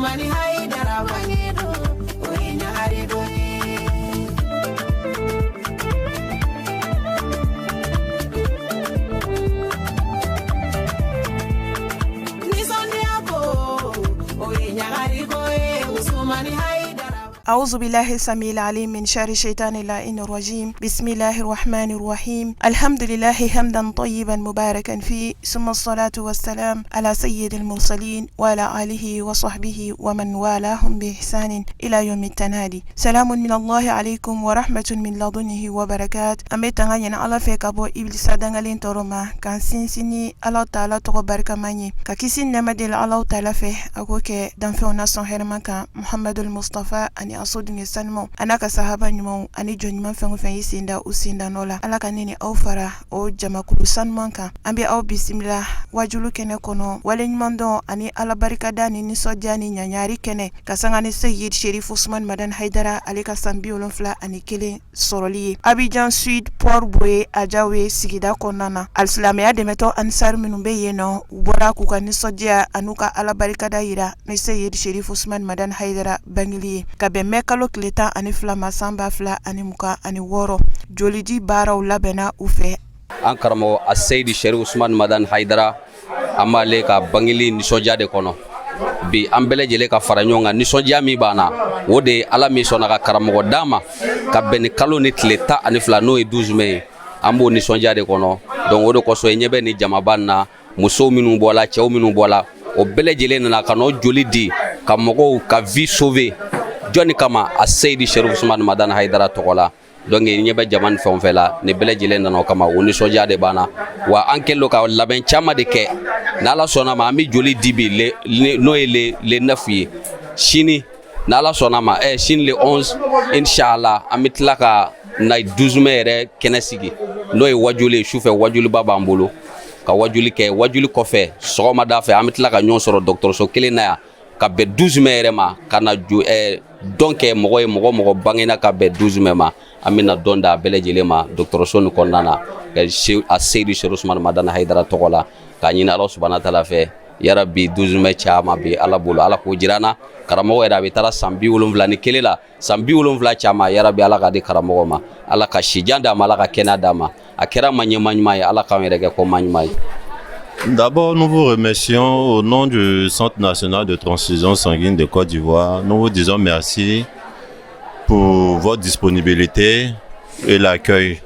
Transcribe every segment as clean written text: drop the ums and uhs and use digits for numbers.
Usmani Haidara Bangidu Uinya Haridoi أعوذ بالله السميع العليم من شر الشيطان اللعين الرجيم بسم الله الرحمن الرحيم الحمد لله حمدا طيبا مباركا فيه ثم الصلاة والسلام على سيد المرسلين وعلى آله وصحبه ومن والاهم بإحسان إلى يوم التنادي سلام من الله عليكم ورحمة من لدنه وبركات أمتغنين على فيكابو إبليس دنغلين تروما كان سنسيني الله تعالى تغبرك ماني كاكسين نمدل الله تعالى فيه أقوك دنفعنا صهرمك محمد المصطفى أني asodunge sanmo anaka sahaba nyumo ani jonnyuma fengo fen yisinda usinda nola alaka nini awfara o jamakulu sanmanka ambi aw bismillah wajulu kene kono wale nyumando ani alabarika dani ni sojani nyanyari kene kasangani sayyid sherif usman madan haidara alika sambi olonfla ani kele soroli abidjan sud port boye ajawe sigida konana alislamia demeto ansar minumbe yeno ubora kuka ni soja anuka alabarika daira ni sayyid sherif usman madan haidara bangili mekalo kileta ani flama samba fla ani muka ani woro jolidi baraw labena ufe ankaramo asaydi sherif usman madan haidara amale ka bangili ni soja de kono bi ambele jele ka faranyonga ni soja mi bana wode ala mi sona ka karamo dama ka ben kalo ni kileta ani fla no e 12 mai ambo ni soja de kono donc wodo ko so nyebe ni jamabanna muso minu bola chew minu bola o bele jele na ka no jolidi ka mogo ka vie sauver Johnny kama asaydi sherif usman madan haidara tokola donge nyebe jaman fonfela ne bele jile nano kama woni soja de bana wa ankelo ka laben chama de ke nala sona ma mi joli dibi le 9 shini nala sona ma shin le 11 inshallah amitlaka na 12 mere kenesigi no e wajuli shufe wajuli baba mbulu ka wajuli ke wajuli kofe soma dafe amitlaka nyon soro docteur so kelina ka be 12 mere ma kana ju donc mogo bangena ka be 12 mema amina donda belejilema docteur sonu konnana asaydi sherif usman madan haidara tokola ka nyina Allah subhanahu wa ta'ala fe ya rabbi 12 me chama bi ala bulu ala ko jirana karamo era bi tara sambi wolum vlani kelela sambi wolum vla chama ya rabbi ala ka di karamo ma ala ka shijanda mala ka kenada ma akera manyemanyma ala ka merege ko manymay. D'abord, nous vous remercions au nom du Centre national de transfusion sanguine de Côte d'Ivoire. Nous vous disons merci pour votre disponibilité et l'accueil.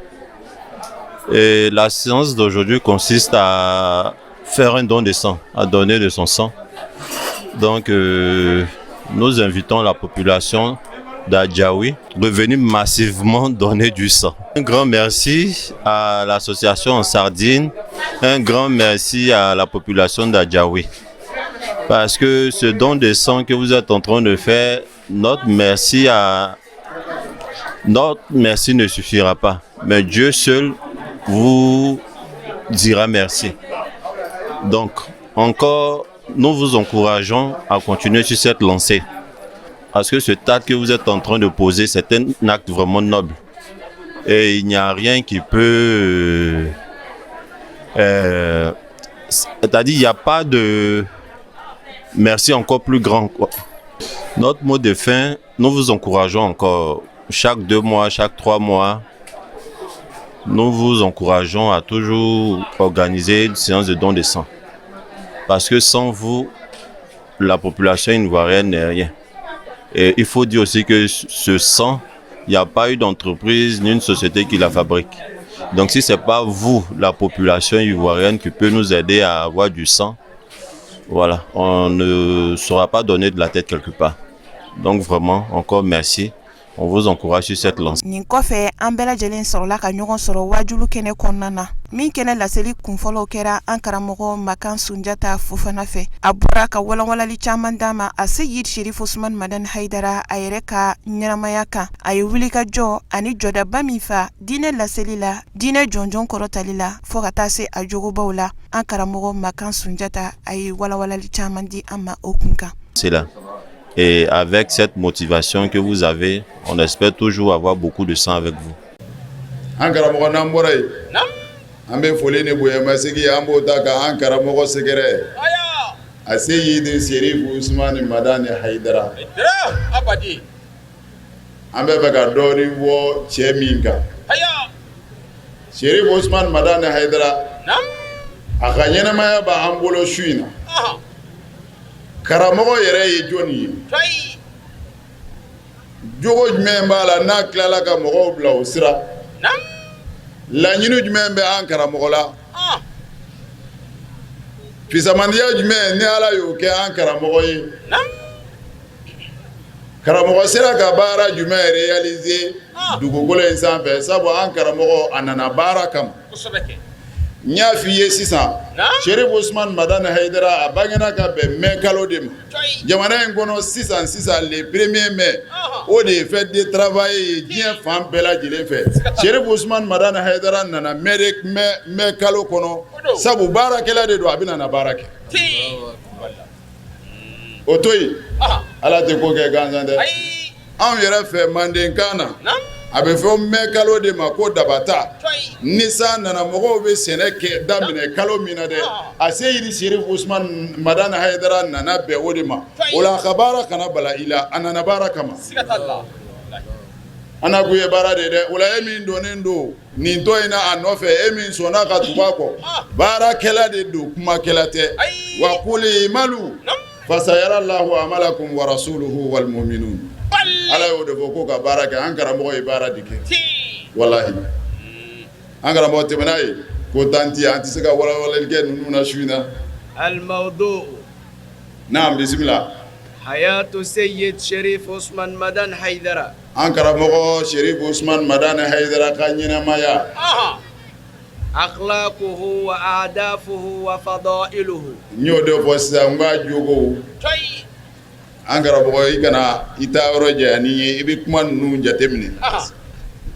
Et la séance d'aujourd'hui consiste à faire un don de sang, à donner de son sang. Donc, nous invitons la population d'Adjawi de venir massivement donner du sang. Un grand merci à l'association en Sardine, un grand merci à la population d'Adjawi. Parce que ce don de sang que vous êtes en train de faire, notre merci ne suffira pas. Mais Dieu seul vous dira merci. Donc, encore, nous vous encourageons à continuer sur cette lancée. Parce que ce acte que vous êtes en train de poser, c'est un acte vraiment noble. Et il n'y a rien qui peut... c'est-à-dire, il n'y a pas de merci encore plus grand, quoi. Notre mot de fin, nous vous encourageons encore, chaque 2 mois, chaque 3 mois, nous vous encourageons à toujours organiser une séance de don de sang. Parce que sans vous, la population ivoirienne n'est rien. Et il faut dire aussi que ce sang, il n'y a pas eu d'entreprise ni une société qui la fabrique. Donc si ce n'est pas vous, la population ivoirienne, qui peut nous aider à avoir du sang, voilà, on ne saura pas donner de la tête quelque part. Donc vraiment, encore merci. On vous encourage sur cette lancée. Ninkofe ambela jelen sorola ka nyogon soro wajulu kene konnana min kene la seli kunfolo kera ankara mogo makan sunjata fufana fe abura ka wala li chamandama asayid sherif usman madan haidara ayere ka nyaramaya kan ay wuli ka jo ani joda bamifa dine la seli la dine jonjon korotali la fo ka tase ajogo bawla ankara mogo makan sunjata ay wala li chamandi amma okunka. C'est là. Et avec cette motivation que vous avez, on espère toujours avoir beaucoup de sang avec vous. Aseyidi Sherif Ousmane Madani Haidara. Abadi. An bɛ fɛ ka dɔɔni fɔ cɛ min kan. Haya. Sherif Ousmane Madani Haidara. Naam. A ka ɲɛnamaya b'an bolo su in na. Karamɔgɔ yɛrɛ ye jɔnni ye? Tayi. Jogo jumɛn b'a la n'a tilala ka mɔgɔw bila o sira? Naam. Laɲini jumɛn bɛ an karamɔgɔ la? Fisamandiya jumɛn ni Ala y'o kɛ an karamɔgɔ ye? Naam. Karamɔgɔ sera ka baara jumɛn réaliser dugukolo in sanfɛ sabu an karamɔgɔ a nana baara kama. Kosɛbɛ kɛ. N y'a f'i ye sisan, Sherif Ousmane Madani Haidara a bangena ka bɛn mai kalo de ma. Jamana in kɔnɔ sisan le 1er mai o de ye fête de travail ye diɲɛ fan bɛɛ lajɛlen fɛ. Sherif Ousmane Madani Haidara nana mai kalo kɔnɔ sabu baarakɛla de don a bɛna na baara kɛ. O to yen, Ala tɛ ko kɛ gansan dɛ. Anw yɛrɛ fɛ Mandenkan na a bɛ fɔ mai kalo de ma ko dabata. Ni san nana mɔgɔw bɛ sɛnɛ kɛ daminɛ kalo min na dɛ, Aseyidi Sherif Ousmane Madani Haidara nana bɛn o de ma. O la a ka baara kana bala i la, a nana baara kama. Siga t'a la. An na kun ye baara de dɛ, o la e min donnen don nin tɔ in na a nɔfɛ, e min sɔnna ka tugu a kɔ, baarakɛla de don, kumakɛla tɛ. Wa quli i'malu fasayarallahu amalakum wa rasuluhu wal mu'minun. Ala y'o de fɔ ko ka baara kɛ, an karamɔgɔ ye baara de kɛ. Walahi. An karamɔgɔ tɛmɛna ye ko tan ti an tɛ se ka walawalali kɛ ninnu na su in na. Al-mawdu'. Naam, bisimila. Hayatu Sayyid Sherif Ousmane Madani Haidara. An karamɔgɔ Sherif Ousmane Madani Haidara ka ɲɛnamaya. Akhlaquhu wa a'dafuhu wa fada'iluhu. N y'o de fɔ sisan, n b'a jogo. An karamɔgɔ i kana i taa yɔrɔ janya ni ye, i bɛ kuma ninnu jateminɛ.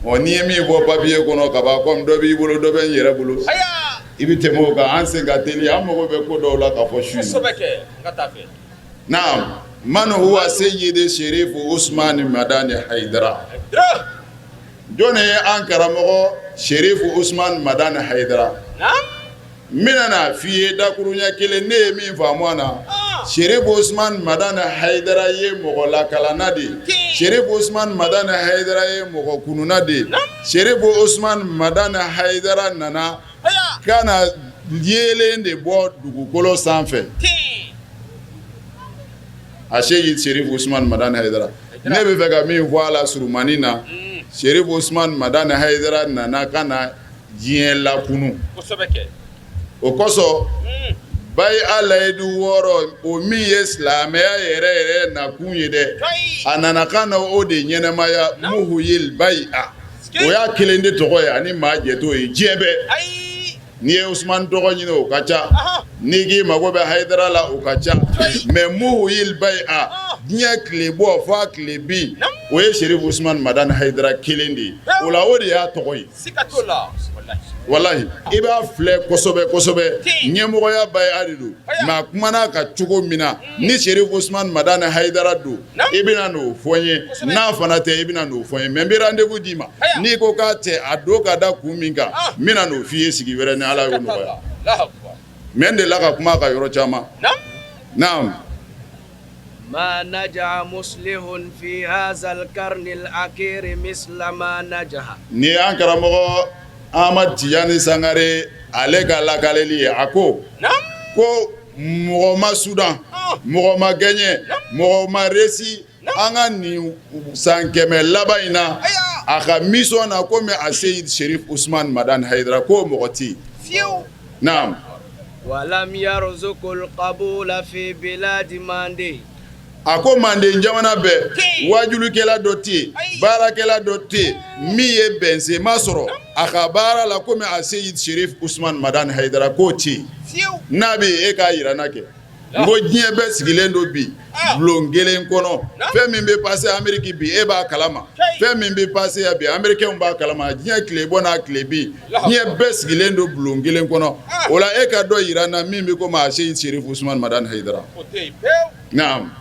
N'i ye min fɔ papier kɔnɔ ka ban comme dɔ b'i bolo dɔ bɛ n yɛrɛ bolo, i bɛ tɛmɛ o kan, an sen ka teli, an mago bɛ ko dɔw la ka fɔ su in na. Naam, man huwa Sayyidi Sherif Ousmane Madani Haidara. Jɔn ye an karamɔgɔ Sherif Ousmane Madani Haidara? N bɛna f'i ye dakuruɲɛ kelen, ne ye min faamu a na. Sherif Ousmane Madani Haidara ye mɔgɔ lakalanna de ye. Sherif Ousmane Madani Haidara ye mɔgɔ kununa de ye. Sherif Ousmane Madani Haidara nana kana yeelen de bɔ dugukolo sanfɛ. A Seyid Sherif Ousmane Madani Haidara. Ne bɛ fɛ ka min fɔ a la surumani na, Sherif Ousmane Madani Haidara nana kana diɲɛ lakunu. O kosɔn Bayi'a layidu 6 o min ye silamɛya yɛrɛ nakun ye dɛ, a nana ka na o de ɲɛnamaya muhuyil bayi'a. O y'a kelen de tɔgɔ ye ani maa jɛtɔ ye diɲɛ bɛɛ. N'i ye Ousmane tɔgɔ ɲini o ka ca, n'i k'i mago bɛ Haidara la o ka ca, mais muhuyil bayi'a diɲɛ tile bɔ f'a tile bin o ye Sherif Ousmane Madani Haidara kelen de ye. O la o de y'a tɔgɔ ye. Wallahi i b'a filɛ kosɛbɛ kosɛbɛ, ɲɛmɔgɔya bayi'a de don, mais a kumana ka cogo min na ni Sherif Ousmane Madani Haidara don, i bɛna n'o fɔ n ye, n'a fana tɛ i bɛna n'o fɔ n ye, mais n bɛ rendez-vous d'i ma, n'i ko k'a tɛ a don ka da kun min kan, n bɛna n'o f'i ye sigi wɛrɛ ni Ala y'o nɔgɔya. Mais n delila ka kuma a ka yɔrɔ caman. Naam. ما نجح مصلح في هذا القرن الأخير مثل ما نجح. Ni an karamɔgɔ Ahmad Tijani Sangare ale ka lakaleli ye, a ko mɔgɔ ma Sudan, mɔgɔ ma gagné, mɔgɔ ma réussi an ka nin san 100 laban in na a ka mission na komi a Seyid Sherif Ousmane Madani Haidara ko mɔgɔ tɛ yen. Naam. ولم يرزق القبول في بلاد ماندي. A ko Manden jamana bɛɛ wajulikɛla dɔ tɛ yen, baarakɛla dɔ tɛ yen min ye bɛnsema sɔrɔ a ka baara la komi a Seyid Sherif Ousmane Madani Haidara k'o tɛ yen. N'a bɛ yen e k'a yira n na kɛ. N ko diɲɛ bɛɛ sigilen don bi bulon kelen kɔnɔ, fɛn min bɛ passé Amérique bi e b'a kalama, fɛn min bɛ passé yan bi Américains b'a kalama, diɲɛ tile bɔ n'a tile bin diɲɛ bɛɛ sigilen don bulon kelen kɔnɔ. O la e ka dɔ yira n na min bɛ komi a Seyid Sherif Ousmane Madani Haidara. Naam.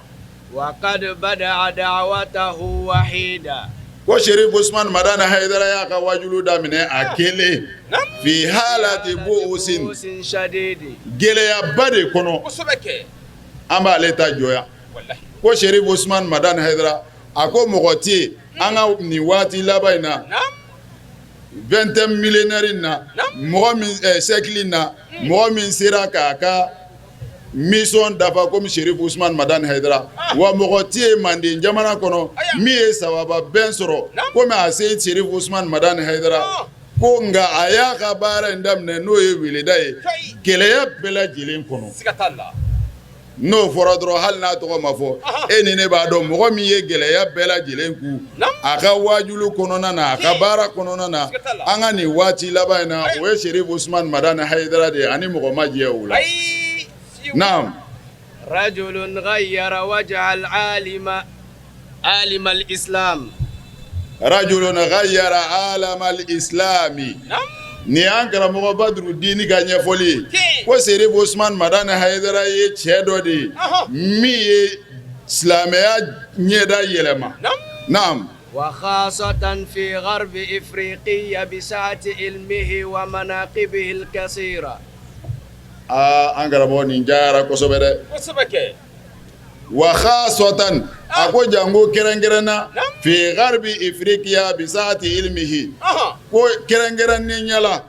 وقد بدأ دعوته وحيدا. Ko Sherif Ousmane Madani Haidara y'a ka wajulu daminɛ a kelen fi halati bu'usin, gɛlɛyaba de kɔnɔ. an b'ale ta jɔya ko Sherif Usman Madani Haidara a ko mɔgɔ tɛ yen an ka nin waati laban in na 20e millénaire in na mɔgɔ min siècle in na mɔgɔ min sera k'a ka mission dafa comme Sherif Usman Madani Haidara wa mɔgɔ tɛ yen Manden jamana kɔnɔ min ye sababa bɛn sɔrɔ komi a se Sherif Usman Madani Haidara ko nka a y'a ka baara in daminɛ n'o ye weleda ye gɛlɛya bɛɛ lajɛlen kɔnɔ n'o fɔra dɔrɔn hali n'a tɔgɔ ma fɔ e ni ne b'a dɔn mɔgɔ min ye gɛlɛya bɛɛ lajɛlen ku a ka wajulu kɔnɔna na a ka baara kɔnɔna na an ka nin waati laban in na o ye Sherif Usman Madani Haidara de ye ani mɔgɔ ma jɛ o la naam رجل غير وجه العالم عالم الإسلام rajulun ghayyara alama al-islami ni an karamɔgɔ Badrudini ka ɲɛfɔli ko Sherif Usman Madani Haidara ye cɛ dɔ de ye min ye silamɛya ɲɛda yɛlɛma naam وخاصة في غرب إفريقيا بسعة علمه ومناقبه الكثيرة an karamɔgɔ nin jayara kosɛbɛ dɛ wa khasatan a ko jango kɛrɛnkɛrɛnna fi gharbi ifriqiya bi saati ilmihi ko kɛrɛnkɛrɛnnen ɲɛla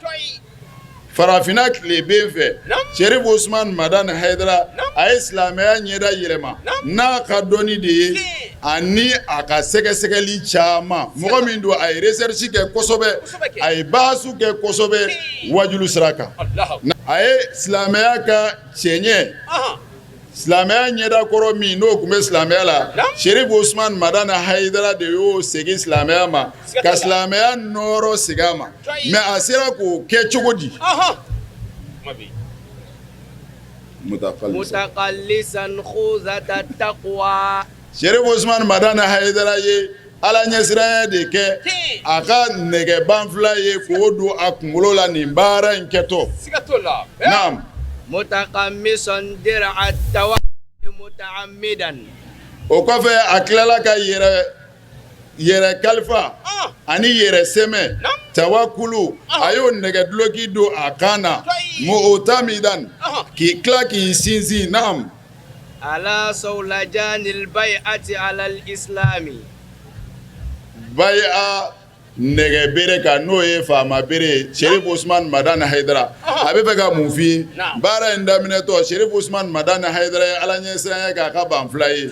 farafina tileben fɛ Sherif Usman Madani Haidara a ye silamɛya ɲɛda yɛlɛma n'a ka dɔnni de ye ani a ka sɛgɛsɛgɛli caman mɔgɔ min don a ye recherche kɛ kosɛbɛ a ye bahasu kɛ kosɛbɛ wajulu sira kan a ye silamɛya ka cɛɲɛ silamɛya ɲɛda kɔrɔ min n'o tun bɛ silamɛya la Sherif Usman Madani Haidara de y'o segin silamɛya ma ka silamɛya nɔrɔ segin a ma mais a sera k'o kɛ cogo di متقلصا خوذة التقوى Sherif Usman Madani Haidara ye Ala ɲɛsiranya de kɛ a ka nɛgɛban fila ye k'o don a kunkolo la nin baara in kɛtɔ naam متقمصا درع التوكل متعمدا o kɔfɛ a tilala ka yɛrɛ kalifa ani yɛrɛ sɛmɛ tawakulu a y'o nɛgɛduloki don a kan na mu'tamidan k'i tila k'i sinsin naam على صولجان البيعة على الإسلام bai'a nɛgɛ bere kan n'o ye faama bere Sherif Usman Madani Haidara a bɛ fɛ ka mun f'i baara in daminɛtɔ Sherif Usman Madani Haidara ye Ala ɲɛsiranya k'a ka ban fila ye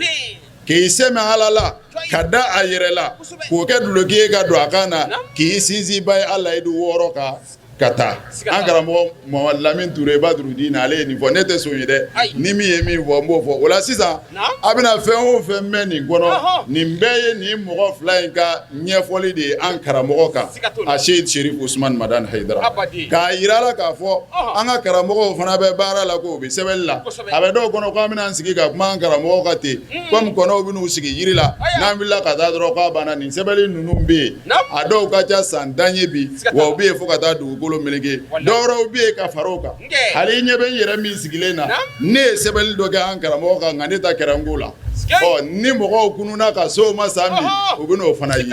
k'i sɛmɛ Ala la ka da a yɛrɛ la k'o kɛ duloki ye ka don a kan na k'i sinsin bai'a layidu 6 kan ka taa an karamɔgɔ Mamadu Lamini Ture Badrudini ale ye nin fɔ ne tɛ sɔn ye dɛ ni min ye min fɔ n b'o fɔ o la sisan a bɛna fɛn o fɛn mɛn nin kɔnɔ nin bɛɛ ye nin mɔgɔ fila in ka ɲɛfɔli de ye an karamɔgɔ kan a Seyd Sherif Usman Madani Haidara k'a yira la k'a fɔ an ka karamɔgɔw fana bɛ baara la ko o bɛ sɛbɛnni la a bɛ dɔw kɔnɔ k'an bɛna sigi ka kuma an karamɔgɔ kan ten komi kɔnɔw bɛ n'u sigi yiri la n'an wulila ka taa dɔrɔn k'a banna nin sɛbɛnni ninnu bɛ yen a dɔw ka ca san 10 ye bi wa u bɛ yen fo ka taa dugukolo meleke dɔwɛrɛw bɛ yen ka fara o kan hali ɲɛ bɛ n yɛrɛ min sigilen na ne ye sɛbɛnni dɔ kɛ an karamɔgɔ kan nka ne ta kɛra n ko la ni mɔgɔw kununa ka so ma san min u bɛ n'o fana ye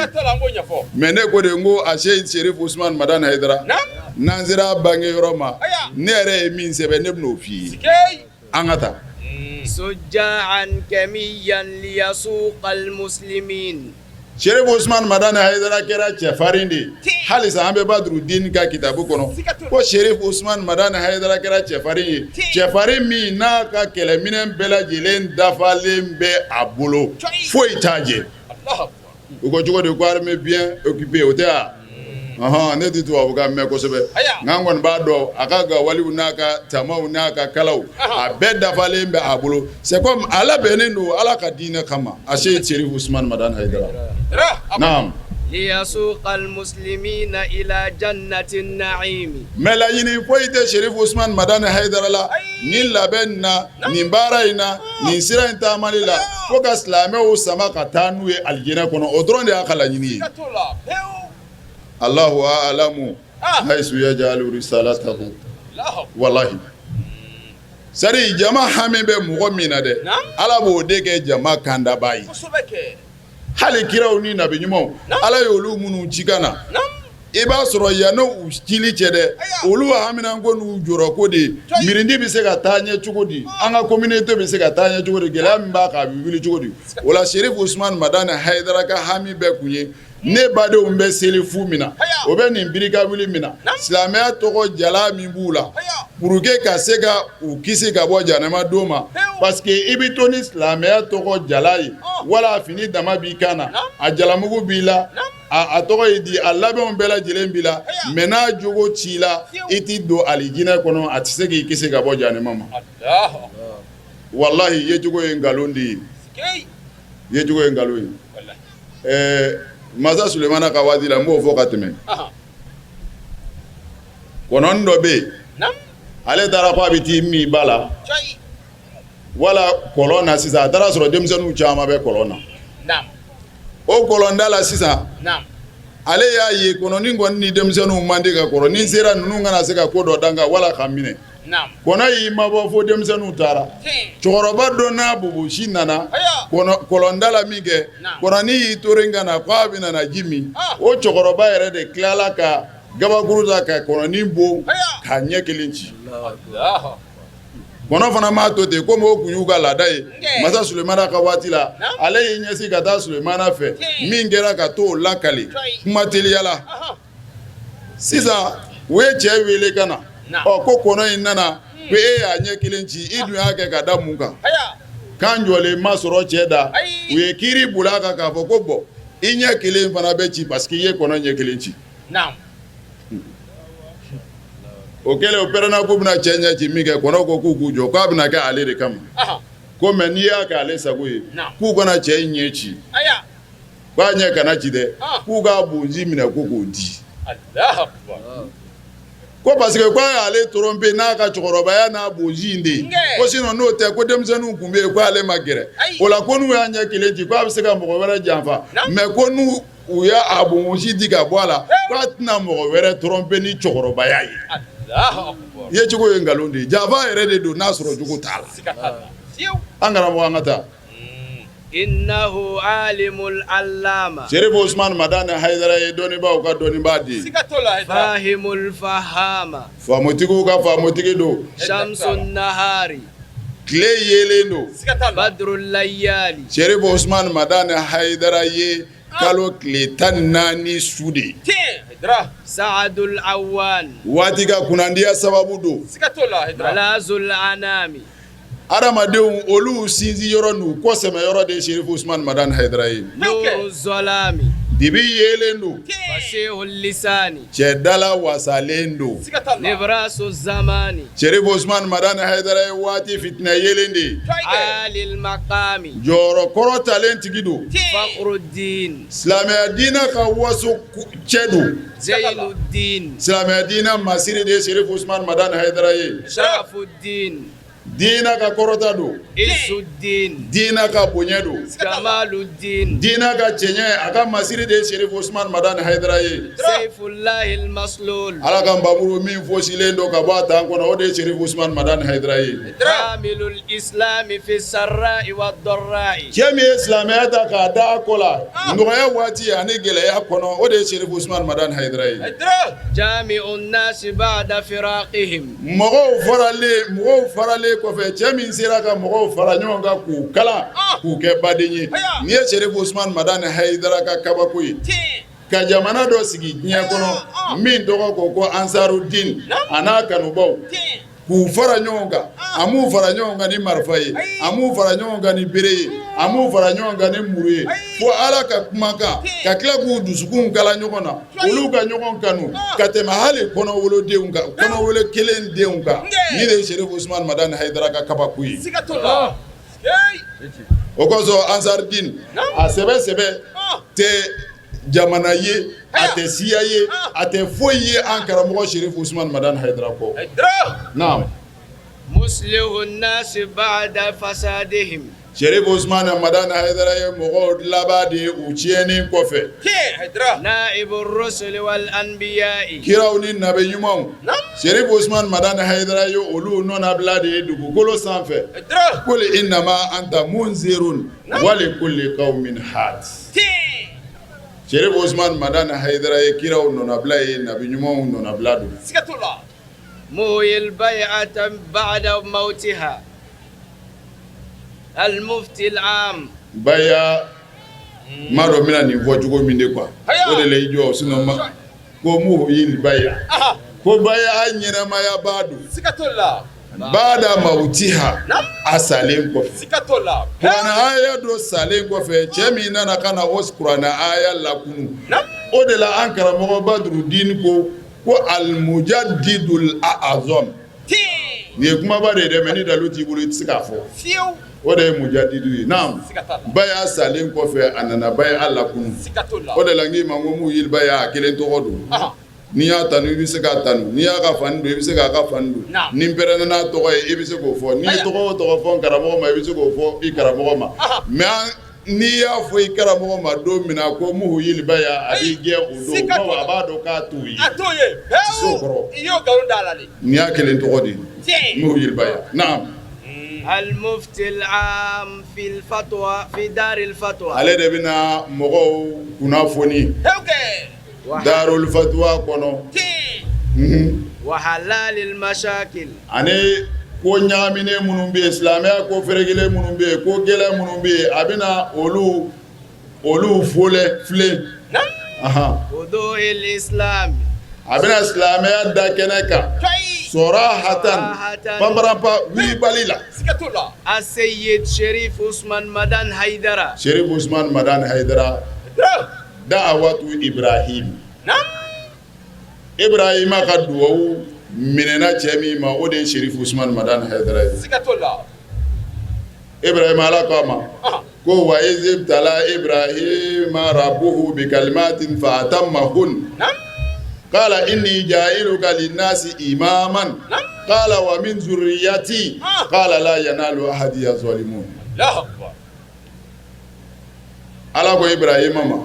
mais ne ko de n ko a Seyd Sherif Usman Madani Haidara n'an sera bange yɔrɔ ma ne yɛrɛ ye min sɛbɛn ne bɛ n'o f'i ye an ka taa سجاعا كميا ليسوق المسلمين Sherif Usman Madani Haidara kɛra cɛfarin de ye halisa an bɛ Badrudini ka kitabu kɔnɔ ko Sherif Usman Madani Haidara kɛra cɛfarin ye cɛfarin min n'a ka kɛlɛminɛn bɛɛ lajɛlen dafalen bɛ a bolo foyi t'a jɛ u ko cogo di ko armée bien occupée o tɛ wa ne tɛ tubabukan mɛn kosɛbɛ nka n kɔni b'a dɔn a ka gawaliw n'a ka tamaw n'a ka kalaw a bɛɛ dafalen bɛ a bolo c'est comme a labɛnnen don Ala ka diinɛ kama a Seyd Sherif Usman Madani Haidara naam ليسوق المسلمين إلى جنة النعيم mais laɲini foyi tɛ Sherif Usman Madani Haidara la nin labɛn na nin baara in na nin sira in taamali la fo ka silamɛw sama ka taa n'u ye alijinɛ kɔnɔ o dɔrɔn de y'a ka laɲini ye Allahu a'lamu haysu yaj'alu risalatahu wallahi sari jama hami bɛ mɔgɔ min na dɛ Ala b'o de kɛ jama kandaba ye hali kiraw ni nabi ɲumanw Ala y'olu minnu ci ka na i b'a sɔrɔ yanni u cili cɛ dɛ olu hamina ko n'u jɔrɔ ko de mirindi bɛ se ka taa ɲɛ cogo di an ka communauté bɛ se ka taa ɲɛ cogo di gɛlɛya min b'a kan a bɛ wuli cogo di o la Cherif Ousmane Madani Haidara ka hami bɛɛ kun ye ne badenw bɛ seli fu min na o bɛ nin birika wuli min na silamɛya tɔgɔ jala min b'u la pour que ka se ka u kisi ka bɔ jahanama don ma parce que i bɛ to ni silamɛya tɔgɔ jala ye wala fini dama b'i kan na a jalamugu b'i la a tɔgɔ ye di a labɛnw bɛɛ lajɛlen b'i la mais n'a jogo ci la i ti don alijinɛ kɔnɔ a tɛ se k'i kisi ka bɔ jahanama ma wallahi ye jogo ye nkalon de ye ye jogo ye nkalon ye Masa Sulemana ka waati la n b'o fɔ ka tɛmɛ kɔnɔni dɔ bɛ yen ale taara ko a bɛ t'i min ba la wala kɔlɔn na sisan a taara sɔrɔ denmisɛnninw caman bɛ kɔlɔn na o kɔlɔnda la sisan ale y'a ye kɔnɔni kɔni ni denmisɛnninw man di ka kɔrɔ ni sera ninnu kana se ka ko dɔ dan kan wala ka minɛ kɔnɔ y'i mabɔ fo denmisɛnninw taara cɛkɔrɔba dɔ n'a bobosi nana kɔlɔnda la min kɛ kɔnɔni y'i torin ka na ko a bɛ na ji min o cɛkɔrɔba yɛrɛ de tilala ka gabakuru ta ka kɔnɔni bon k'a ɲɛ kelen ci kɔnɔ fana m'a to ten komi o kun y'u ka laada ye Masa Sulemana ka waati la ale y'i ɲɛsin ka taa Sulemana fɛ min kɛra ka t'o lakali kuma teliyala sisan u ye cɛ wele ka na ko kɔnɔ in nana ko e y'a ɲɛ kelen ci i dun y'a kɛ ka da mun kan kan jɔlen ma sɔrɔ cɛ da u ye kiiri bula a kan k'a fɔ ko bɔn i ɲɛ kelen fana bɛ ci parce que i ye kɔnɔ ɲɛ kelen ci o kɛlen o pɛrɛnna k'u bɛna cɛ ɲɛ ci min kɛ kɔnɔ ko k'u k'u jɔ k'a bɛna kɛ ale de kama ko mɛ n'i y'a kɛ ale sago ye k'u kana cɛ in ɲɛ ci k'a ɲɛ kana ci dɛ k'u k'a bonji minɛ ko k'o di ko parce que k'a y'ale tromper n'a ka cɛkɔrɔbaya n'a bonji in de ye ko sinon n'o tɛ ko denmisɛnninw tun bɛ yen ko ale ma gɛrɛ o la ko n'u y'a ɲɛ kelen ci k'a bɛ se ka mɔgɔ wɛrɛ janfa mais ko n'u u y'a bonji di ka bɔ a la k'a tɛna mɔgɔ wɛrɛ tromper ni cɛkɔrɔbaya ye ye cogo ye nkalon de ye janfa yɛrɛ de don n'a sɔrɔ jogo t'a la an karamɔgɔ an ka taa innahu alimul allama Cherif Ousmane Madani Haidara ye dɔnnibaaw ka dɔnnibaa de ye fahimul fahama faamutigiw ka faamutigi don shamsun nahari tile yelen don badrul layali Cherif Ousmane Madani Haidara ye kalo tile 14 su de sa'adul awan waati ka kunnandiya sababu don malazul anami adamadenw olu sinzi yɔrɔ n'u kɔsɛmɛ yɔrɔ de Cherif Ousmane Madani Haidara ye nuru zolami dibi yelen don fasihul lisani cɛ dala wasalen don nibrasu zamani Cherif Ousmane Madani Haidara ye waati fitinɛ yelen de ye alil maqami jɔyɔrɔ kɔrɔ talen tigi don fakhruddin silamɛya diinɛ ka waso cɛ don zainuddin silamɛya diinɛ masiri de ye Cherif Ousmane Madani Haidara ye sharafuddin diinɛ ka kɔrɔta don izuddin diinɛ ka bonya don kamaluddin diinɛ ka cɛɲɛ a ka masiri de ye Cherif Ousmane Madani Haidara ye sayfullahil maslul ala ka nbamuru min fosilen don ka bɔ a tan kɔnɔ o de ye Cherif Ousmane Madani Haidara ye kamilul islami fi sarra'i wad darra'i cɛ min ye silamɛya ta k'a da a kɔ la nɔgɔya waati ani gɛlɛya kɔnɔ o de ye Cherif Ousmane Madani Haidara ye jami'un nasi ba'da firaqihim mɔgɔw faralen kɔfɛ cɛ min sera ka mɔgɔw fara ɲɔgɔn kan k'u kalan k'u kɛ baden ye nin ye Cherif Ousmane Madani Haidara ka kabako ye ka jamana dɔ sigi diɲɛ kɔnɔ min tɔgɔ ko Ansarudin a n'a kanubaw k'u fara ɲɔgɔn kan a m'u fara ɲɔgɔn kan ni marifa ye a m'u fara ɲɔgɔn kan ni bere ye a m'u fara ɲɔgɔn kan ni muru ye fo ala ka kumakan ka tila k'u dusukun kala ɲɔgɔn na olu ka ɲɔgɔn kanu ka tɛmɛ hali kɔnɔwolodenw kan kɔnɔwolo kelen denw kan ni de ye Cherif Ousmane Madani Haidara ka kabako ye o kosɔn Ansarudin a sɛbɛ tɛ jamana ye a tɛ siya ye a tɛ foyi ye an karamɔgɔ Cherif Ousmane Madani Haidara kɔ naam muslihun nasi ba'da fasadihim Cherif Ousmane Madani Haidara ye mɔgɔw laban de ye u tiɲɛni kɔfɛ naibur rusul wal anbiya'i kiraw ni nabi ɲumanw Cherif Ousmane Madani Haidara ye olu nɔnabila de ye dugukolo sanfɛ qul innama anta munzirun wa likulli qaumin had Sherif Ousmane Madane Haidara ye kiraw nɔnabila ye nabi ɲumanw nɔnabila don. Siga t'o la. muhyi al-bay'ata ba'da mawtiha. Al-mufti al-am. Baya ma dɔn bɛna nin fɔ cogo min de quoi. O de la i jɔ sinon ma ko muhyi al-bay'a. Ko baya ɲɛnamaya b'a don. Siga t'o la. Ba'da mawtiha a salen kɔfɛ. Siga t'o la. Kuranɛ aya dɔ salen kɔfɛ cɛ min nana ka na o kuranɛ aya lakunu. O de la an karamɔgɔ Badrudine ko al-mujaddidul a'azam. Nin ye kumaba de ye dɛ mais ni dalu t'i bolo i tɛ se k'a fɔ. Fiyewu. O de ye mujaddidu ye naam. Siga t'a la. Baya salen kɔfɛ a nana baya lakunu. Siga t'o la. O de la n k'i ma ko muhyi al-bay'a a kelen tɔgɔ don. N'i y'a tanu i bɛ se k'a tanu n'i y'a ka fani don i bɛ se k'a ka fani don ni n pɛrɛnna n'a tɔgɔ ye i bɛ se k'o fɔ n'i ye tɔgɔ o tɔgɔ fɔ n karamɔgɔ ma i bɛ se k'o fɔ i karamɔgɔ ma mais n'i y'a fɔ i karamɔgɔ ma don min na ko muhyi al-bay'a a b'i gɛn o don bawo a b'a dɔn k'a t'o ye. A t'o ye. So kɔrɔ. I y'o nkalon da a la de. N'i y'a kelen tɔgɔ de muhyi al-bay'a naam. المفتي العام في الفتوى في دار الفتوى. Ale de bɛna mɔgɔw kunnafoni. Darul fatwa kɔnɔ. وحلال المشاكل. Ani ko ɲagaminen minnu bɛ yen silamɛya ko ferekelen minnu bɛ yen ko gɛlɛn minnu bɛ yen a bɛna olu filɛ. وضوء الإسلام. A bɛna silamɛya da kɛnɛ kan. Sorahatan pambaranpa wulibali la. Siga t'o la. السيد شريف عثمان مدان حيدرة. Sherif Ousmane Madane Haidara da'awatu Ibrahim. Ibrahima ka duwawu minɛna cɛ min ma o de ye Sherif Ousmane Madane Haidara ye. Siga t'o la. Ibrahima Ala ko a ma ko wa iz ibtala Ibrahima rabbuhu bi kalimatin fa atammahun. Qala inni ja'iluka linnasi imaman. Qala wa min zurriyyati. Qala la yanalu ahadi az-zalimun. Allahu akbar. Ala ko Ibrahima ma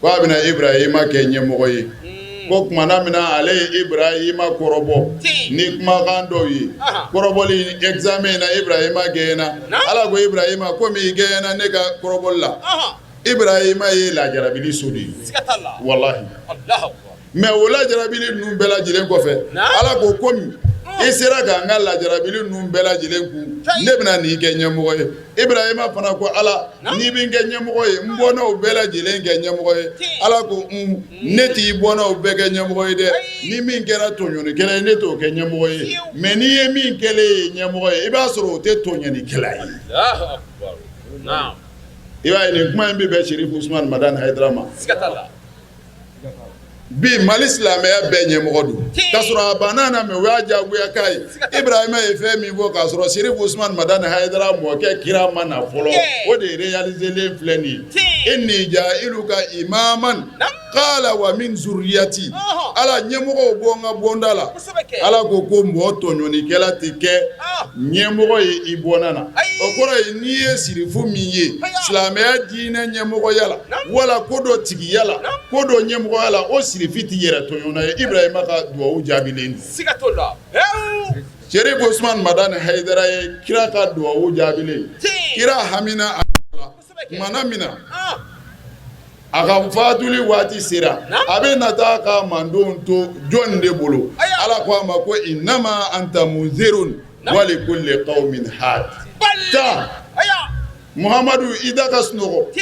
ko a bɛna Ibrahima kɛ ɲɛmɔgɔ ye ko kumana min na ale ye Ibrahima kɔrɔbɔ ni kumakan dɔw ye kɔrɔbɔli examen na Ibrahima gɛnna Ala ko Ibrahima komi i gɛnna ne ka kɔrɔbɔli la Ibrahima ye lajarabili so de ye wallahi mais o lajarabili ninnu bɛɛ lajɛlen kɔfɛ Ala ko komi i sera k'an ka lajarabili ninnu bɛɛ lajɛlen kun ne bɛna n'i kɛ ɲɛmɔgɔ ye Ibrahima fana ko Ala n'i bɛ n kɛ ɲɛmɔgɔ ye n bɔnnaw bɛɛ lajɛlen kɛ ɲɛmɔgɔ ye Ala ko ne t'i bɔnnaw bɛɛ kɛ ɲɛmɔgɔ ye dɛ ni min kɛra tɔɲɔnikɛla ye ne t'o kɛ ɲɛmɔgɔ ye mais n'i ye min kɛlen ye ɲɛmɔgɔ ye i b'a sɔrɔ o tɛ tɔɲɔnikɛla ye i b'a ye nin kuma in bɛ bɛn Sherif Ousmane Madane Haidara ma bi Mali silamɛya bɛɛ ɲɛmɔgɔ don k'a sɔrɔ a banna na mais o y'a diyagoya k'a ye Ibrahima ye fɛn min fɔ k'a sɔrɔ Sherif Ousmane Madane Haidara mɔkɛ kira ma na fɔlɔ o de réalisé len filɛ nin ye inni ja'iluka imaman qala wa min zurriyati Ala ɲɛmɔgɔw bɔ n ka bɔnda la Ala ko mɔgɔ tɔɲɔnikɛla tɛ kɛ ɲɛmɔgɔ ye i bɔnna na o kɔrɔ ye n'i ye sirifu min ye silamɛya diinɛ ɲɛmɔgɔya la wala ko dɔ tigiya la ko dɔ ɲɛmɔgɔya la o sirifi tɛ yɛrɛ tɔɲɔna ye Ibrahima ka duwawu jaabilen don Sherif Ousmane Madane Haidara ye kira ka duwawu jaabilen kira hamina kumana min na a ka fatuli waati sera a bɛ na taa ka mandenw to jɔn de bolo Ala ko a ma ko innama anta munzirun wa likulli qawmin had taa Muhamadu i da ka sunɔgɔ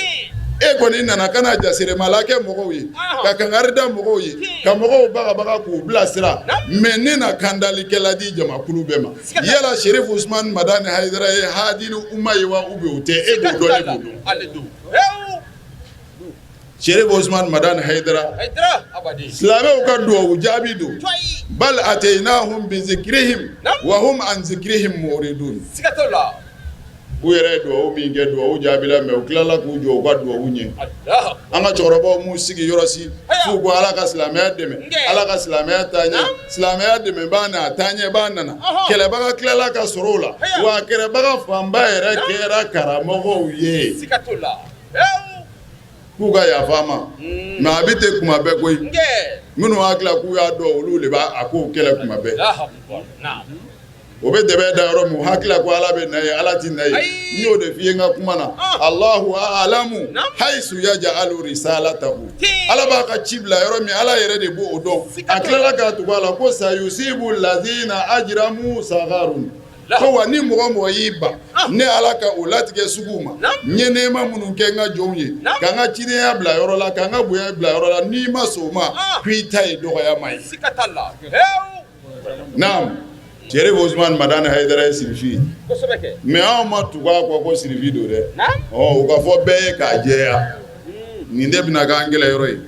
e kɔni nana ka na jasiremala kɛ mɔgɔw ye ka kangari da mɔgɔw ye ka mɔgɔw bagabaga k'u bilasira mais ne na kandalikɛla di jamakulu bɛɛ ma yala Sherif Ousmane Madane Haidara ye hadili umma ye wa ou bien o tɛ e b'o dɔn ne b'o dɔn Sherif Ousmane Madane Haidara silamɛw ka duwawu jaabi don bal ataynahum bi zikrihim wa hum an zikrihim muridun u yɛrɛ duwawu min kɛ duwawu jaabi la mais u tilala k'u jɔ u ka duwawu ɲɛ an ka cɛkɔrɔbaw m'u sigi yɔrɔ si f'u ko Ala ka silamɛya dɛmɛ Ala ka silamɛya taa ɲɛ silamɛya dɛmɛ b'a na a taa ɲɛ b'a nana kɛlɛbaga tilala ka sɔrɔ o la wa kɛlɛbaga fanba yɛrɛ kɛra karamɔgɔw ye k'u ka yafa ma mais a bɛ ten kuma bɛɛ koyi minnu hakili la k'u y'a dɔn olu de b'a a kow kɛlɛ kuma bɛɛ o be dɛbɛ da yɔrɔ min hakila ko ala bɛ na ye ala ti na ye n y'o de f'i ye n ka kuma na Allahu a'lamu haisu yaj'alu risalatahu ala b'a ka ci bila yɔrɔ min ala yɛrɛ de b'o dɔn a tilala k'a tugu a la ko sayusibu lazina ajramu sagharun ko wa ni mɔgɔ y'i ba ne ala ka o latigɛ sugu ma n ye nɛɛma minnu kɛ n ka jɔnw ye ka n ka cidenya bila yɔrɔ la ka n ka bonya bila yɔrɔ la n'i ma sɔn o ma k'i ta ye dɔgɔyama ye naam Cherif Ousmane Madani Haidara ye sirifi ye mais anw ma tugu a kɔ ko sirifi don dɛ o ka fɔ bɛɛ ye k'a jɛya nin de bɛna k'an gɛlɛ yɔrɔ ye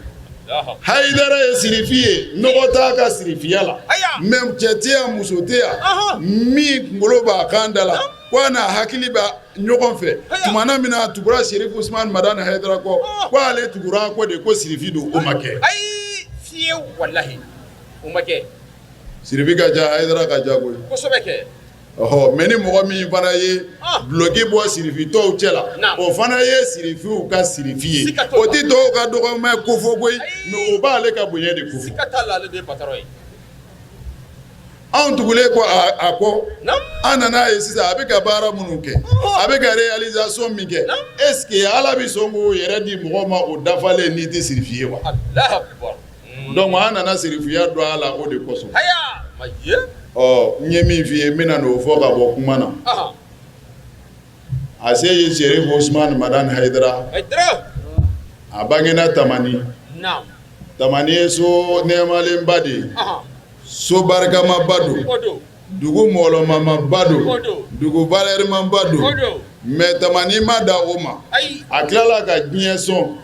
Haidara ye sirifi ye nɔgɔ t'a ka sirifiya la mais cɛ tɛ yan muso tɛ yan min kunkolo b'a kan da la ko a n'a hakili bɛ ɲɔgɔn fɛ tumana min na a tugura Cherif Ousmane Madani Haidara kɔ ko ale tugura kɔ de ko sirifi don o ma kɛ fiyewu walahi o ma kɛ sirifi ka ja Haidara ka ja koyi kosɛbɛ kɛ mais ni mɔgɔ min fana ye bloki bɔ sirifi tɔw cɛ la o fana ye sirifiw ka sirifi ye o tɛ tɔw ka dɔgɔmɛ ko fɔ koyi mais o b'ale ka bonya de ko fɔ sika t'a la ale de ye patron ye anw tugulen ko a kɔ an nana ye sisan a bɛ ka baara minnu kɛ a bɛ ka réalisation min kɛ est-ce que ala bɛ sɔn k'o yɛrɛ di mɔgɔ ma o dafalen n'i tɛ sirifi ye wa donc an nana sirifiya don a la o de kosɔn n ye min f'i ye n bɛna n'o fɔ ka bɔ kuma na a se ye Cherif Ousmane Madani Haidara a bangena Tamani Tamani ye so nɛɛmalenba de ye so barikamaba don dugu mɔlɔmamaba don dugu valɛrimanba don mais Tamani ma da o ma a tilala ka diɲɛ sɔn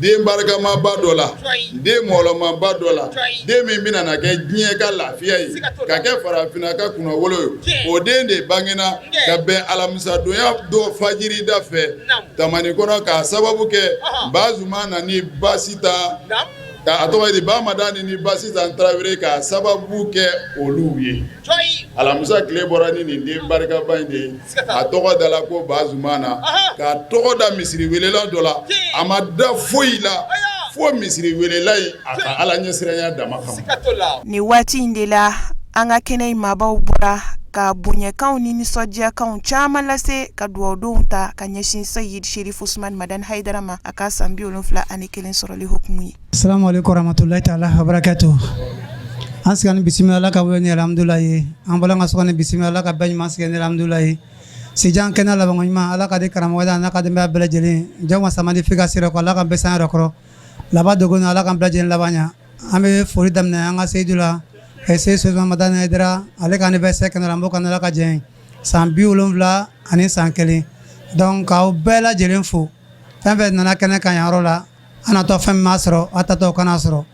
den barikamaba dɔ la den mɔlɔmaba dɔ la den min bɛna na kɛ diɲɛ ka lafiya ye ka kɛ farafinna ka kunnawolo ye o den de bangena ka bɛn alamisadonya dɔ fajiri da fɛ Tamani kɔnɔ k'a sababu kɛ Bazuma nani Basita ka a tɔgɔ di Ba Madani ni Basitan Tarawele k'a sababu kɛ olu ye alamisa tile bɔra ni nin den barikaba in de ye a tɔgɔ dala ko Bazuma na k'a tɔgɔ da misiri welela dɔ la a ma da foyi la fo misiri welela in a ka ala ɲɛsiranya dama kama ni waati in de la an ka kɛnɛ in maabaw bɔra ka bonyakanw ni nisɔndiyakanw caman lase ka duwawudenw ta ka ɲɛsin Sayid Cherif Ousmane Madani Haidara ma a ka san 71 sɔrɔli hukumu ye. Assalamu alaikum warahmatullahi ta'ala wabarakatuh. An sigani bisimila Ala ka wele ni alhamdulilahi an bɔla ka sɔgɔni bisimila Ala ka bɛɛ ɲuman sigɛ ni alhamdulilahi sijan kɛnɛ labanko ɲuman Ala ka di karamɔgɔ da n'a ka denbaya bɛɛ lajɛlen jɛw ma samadi f'i ka sira kɔ Ala ka bɛɛ san yɛrɛ kɔrɔ laban dogo ni Ala ka bɛɛ lajɛlen laban ɲa an bɛ foli daminɛ an ka Seyidu la Cherif Ousmane Madani Haidara ale ka anniversaire kɛnɛ la n b'o kan Ala ka jɛn san 70 ani san 1 donc k'aw bɛɛ lajɛlen fo fɛn fɛn nana kɛnɛ kan yɔrɔ la an natɔ fɛn min m'a sɔrɔ a tatɔ kana sɔrɔ